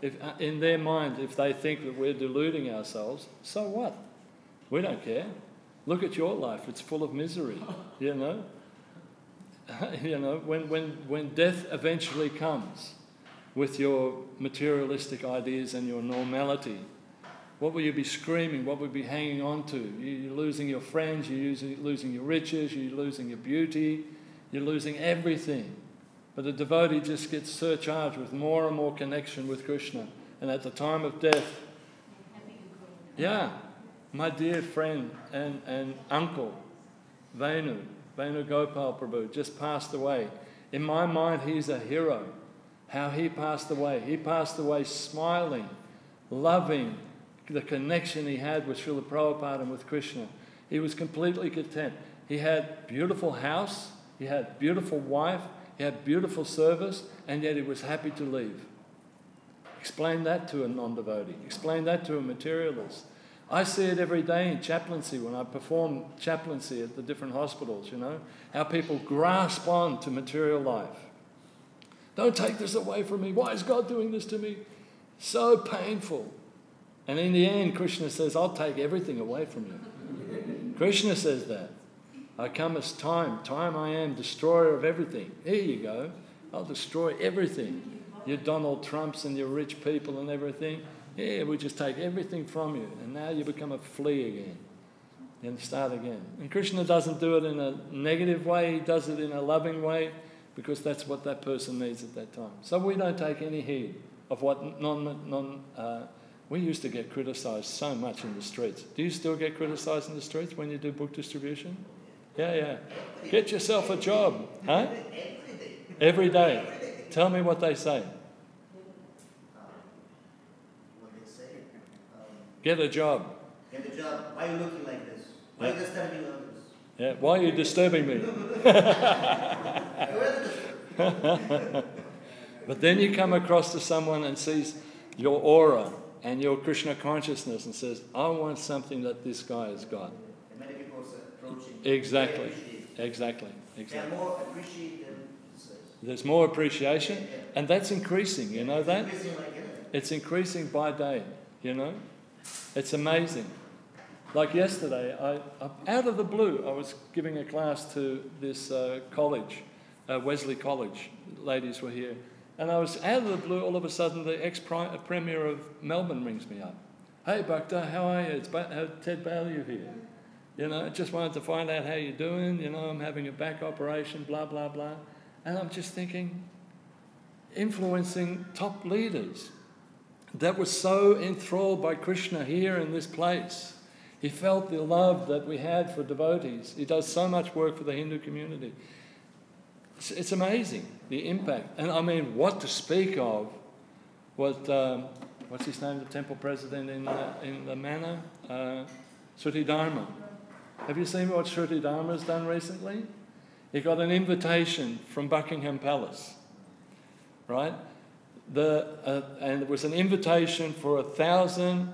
If in their mind, if they think that we're deluding ourselves, so what? We don't care. Look at your life, it's full of misery, you know, when death eventually comes with your materialistic ideas and your normality, what will you be screaming? What will you be hanging on to? You're losing your friends, you're losing your riches, you're losing your beauty, you're losing everything. But the devotee just gets surcharged with more and more connection with Krishna. And at the time of death, yeah, my dear friend and uncle, Venu Gopal Prabhu, just passed away. In my mind, he's a hero. How he passed away. He passed away smiling, loving the connection he had with Srila Prabhupada and with Krishna. He was completely content. He had beautiful house, he had beautiful wife, he had beautiful service, and yet he was happy to leave. Explain that to a non-devotee. Explain that to a materialist. I see it every day in chaplaincy when I perform chaplaincy at the different hospitals, you know, how people grasp on to material life. Don't take this away from me. Why is God doing this to me? So painful. And in the end, Krishna says, I'll take everything away from you. Krishna says that. I come as time I am, destroyer of everything. Here you go. I'll destroy everything. Your Donald Trumps and your rich people and everything. Yeah, we just take everything from you. And now you become a flea again. And start again. And Krishna doesn't do it in a negative way. He does it in a loving way, because that's what that person needs at that time. So we don't take any heed of what we used to get criticised so much in the streets. Do you still get criticised in the streets when you do book distribution? Yeah. Get yourself a job. Huh? Every day. Tell me what they say. Get a job. Get a job. Why are you looking like this? Why are you disturbing others? Yeah. Why are you disturbing me? But then you come across to someone and sees your aura and your Krishna consciousness and says, I want something that this guy has got. And many people are approaching. Exactly. They are more appreciated. There's more appreciation, and that's increasing, you know that? It's increasing by day, you know? It's amazing. Like yesterday, I out of the blue, I was giving a class to this college, Wesley College. Ladies were here. And I was out of the blue, all of a sudden, the ex-premier of Melbourne rings me up. Hey, Bhakta, how are you? It's Ted Bailey here. You know, I just wanted to find out how you're doing. You know, I'm having a back operation, blah, blah, blah. And I'm just thinking, influencing top leaders that were so enthralled by Krishna here in this place. He felt the love that we had for devotees. He does so much work for the Hindu community. It's amazing, the impact. And I mean, what to speak of, what's his name, the temple president in the manor? Shruti Dharma. Have you seen what Shruti Dharma has done recently? He got an invitation from Buckingham Palace, right? And it was an invitation for 1,000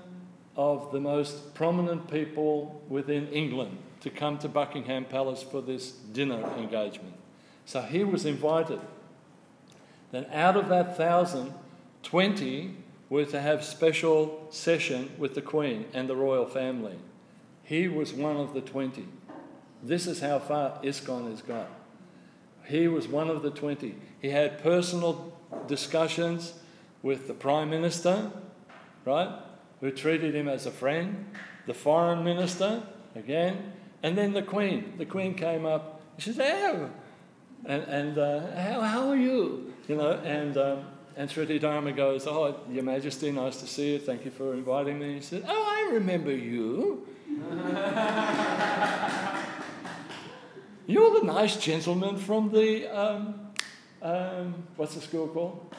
of the most prominent people within England to come to Buckingham Palace for this dinner engagement. So he was invited. Then out of that 1,000, 20 were to have special session with the Queen and the royal family. He was one of the 20. This is how far ISKCON has got. He was one of the 20. He had personal discussions with the Prime Minister, right, who treated him as a friend, the Foreign Minister, again, and then the Queen. The Queen came up, she said, oh, and how are you? You know, and Shruti Dharma goes, oh, Your Majesty, nice to see you, thank you for inviting me. He said, oh, I remember you. You're the nice gentleman from the, what's the school called?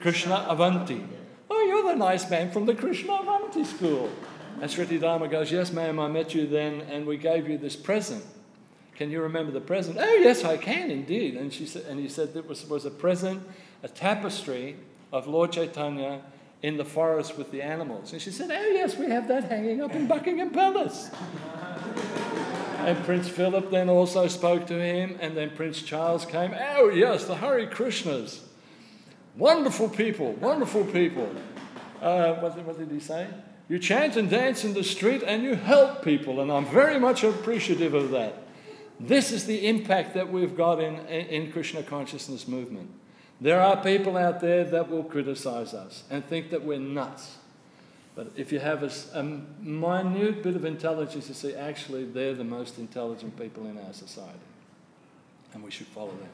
Krishna Avanti. Oh, you're the nice man from the Krishna Avanti school. And Shruti Dharma goes, yes, ma'am, I met you then and we gave you this present. Can you remember the present? Oh, yes, I can indeed. And she said, and he said it was a present, a tapestry of Lord Chaitanya in the forest with the animals. And she said, oh, yes, we have that hanging up in Buckingham Palace. And Prince Philip then also spoke to him, and then Prince Charles came. Oh, yes, the Hare Krishnas. Wonderful people, wonderful people. What did he say? You chant and dance in the street and you help people, and I'm very much appreciative of that. This is the impact that we've got in Krishna consciousness movement. There are people out there that will criticize us and think that we're nuts. But if you have a minute bit of intelligence, you see actually they're the most intelligent people in our society. And we should follow them.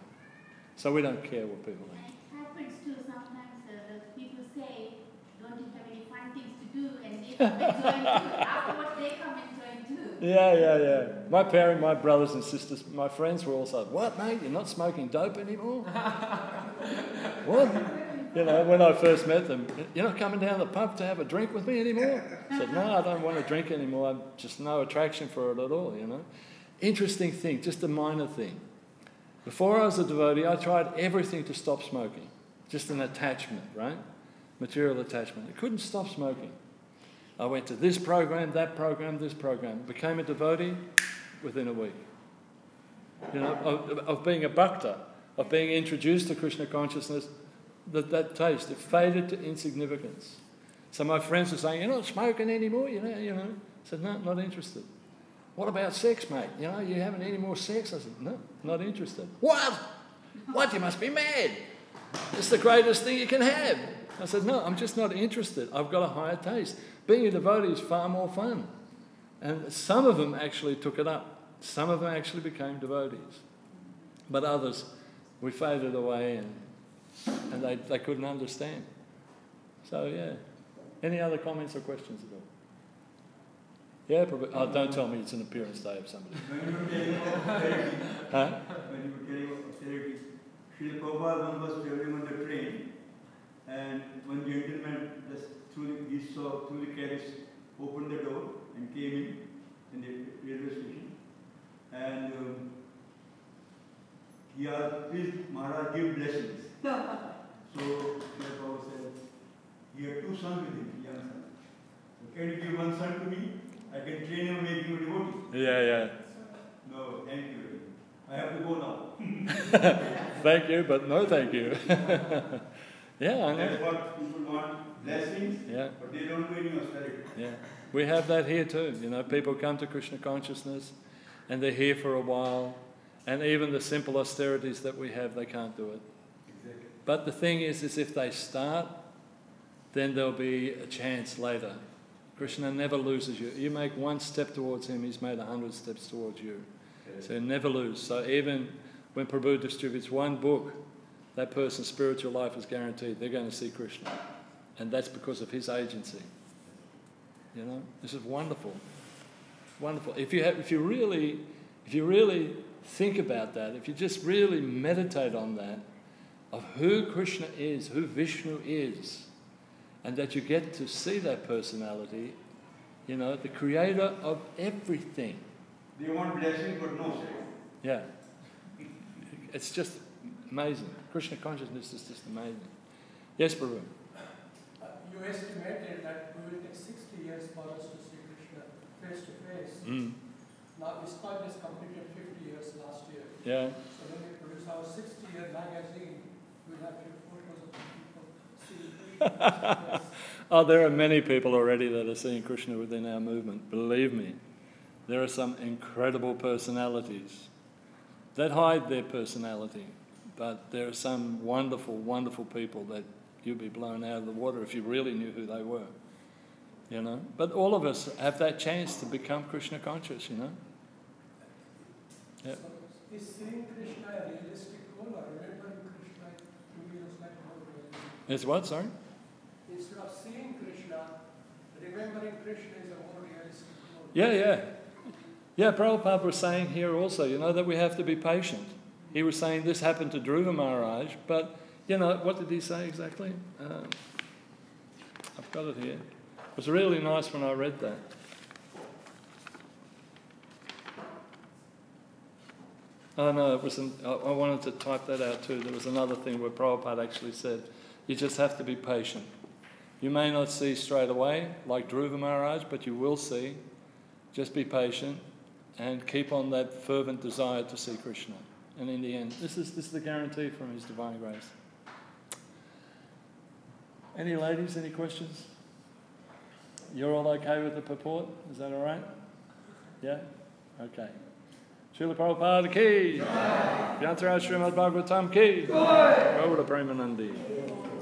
So we don't care what people think. It happens too sometimes. The people say, don't you have any fun things to do? And they come and join too. Afterwards they come and join too. Yeah. My parents, my brothers and sisters, my friends were also, what mate, you're not smoking dope anymore? What? You know, when I first met them, you're not coming down the pub to have a drink with me anymore? I said, no, I don't want to drink anymore. I'm just no attraction for it at all, you know. Interesting thing, just a minor thing. Before I was a devotee, I tried everything to stop smoking. Just an attachment, right? Material attachment. I couldn't stop smoking. I went to this program, that program, this program. Became a devotee within a week. You know, of being a Bhakta, of being introduced to Krishna consciousness, that taste, it faded to insignificance. So my friends were saying, you're not smoking anymore, you know. I said, no, not interested. What about sex, mate? You know, you haven't any more sex? I said, no, not interested. What? You must be mad. It's the greatest thing you can have. I said, no, I'm just not interested. I've got a higher taste. Being a devotee is far more fun. And some of them actually took it up. Some of them actually became devotees. But others, we faded away and they couldn't understand. So, yeah. Any other comments or questions at all? Yeah, probably. Oh, don't tell me it's an appearance day of somebody. When you were telling about therapy, Huh? when you were telling about therapy, Srila Prabhupada once was traveling on the train, and one gentleman just he saw through the carriage, opened the door and came in the railway station, and he asked, please Maharaj, give blessings. So Srila Prabhupada said, he had two sons with him, young sons. So, can you give one son to me? I can train him, make him a devotee. Yeah. No, thank you. I have to go now. Thank you, but no thank you. Yeah, I know. That's what people want, blessings, Yeah. but they don't do any austerity. Yeah. We have that here too. You know, people come to Krishna consciousness and they're here for a while, and even the simple austerities that we have, they can't do it. Exactly. But the thing is if they start, then there'll be a chance later. Krishna never loses you. You make one step towards him, he's made 100 steps towards you. So never lose. So even when Prabhu distributes one book, that person's spiritual life is guaranteed. They're going to see Krishna. And that's because of his agency. You know, this is wonderful. Wonderful. If you really think about that, if you just really meditate on that, of who Krishna is, who Vishnu is, and that you get to see that personality, you know, the creator of everything. They want blessings but no sex. Yeah. It's just amazing. Krishna consciousness is just amazing. Yes, Prabhu? You estimated that it will take 60 years for us to see Krishna face to face. Now ISKCON has completed 50 years last year. Yeah. So when we produce our 60-year magazine, we'll have photos of people seeing Krishna. Oh, there are many people already that are seeing Krishna within our movement. Believe me, there are some incredible personalities that hide their personality, but there are some wonderful, wonderful people that you'd be blown out of the water if you really knew who they were. You know, but all of us have that chance to become Krishna conscious. You know. Yeah. So is seeing Krishna a realistic goal, or remembering Krishna to be like more realistic? It's what? Sorry. Instead of seeing Krishna, remembering Krishna is a more realistic goal. Yeah, Prabhupada was saying here also, you know, that we have to be patient. He was saying this happened to Dhruva Maharaj, but, you know, what did he say exactly? I've got it here. It was really nice when I read that. Oh no, it wasn't. I wanted to type that out too. There was another thing where Prabhupada actually said, you just have to be patient. You may not see straight away, like Dhruva Maharaj, but you will see. Just be patient and keep on that fervent desire to see Krishna. And in the end, this is the guarantee from His divine grace. you're all okay with the purport? Is that all right? Yeah? Okay. Srila Prabhupada ki! Vyantara Śrīmad Bhāgavatam ki! Prabhupada Premanandi.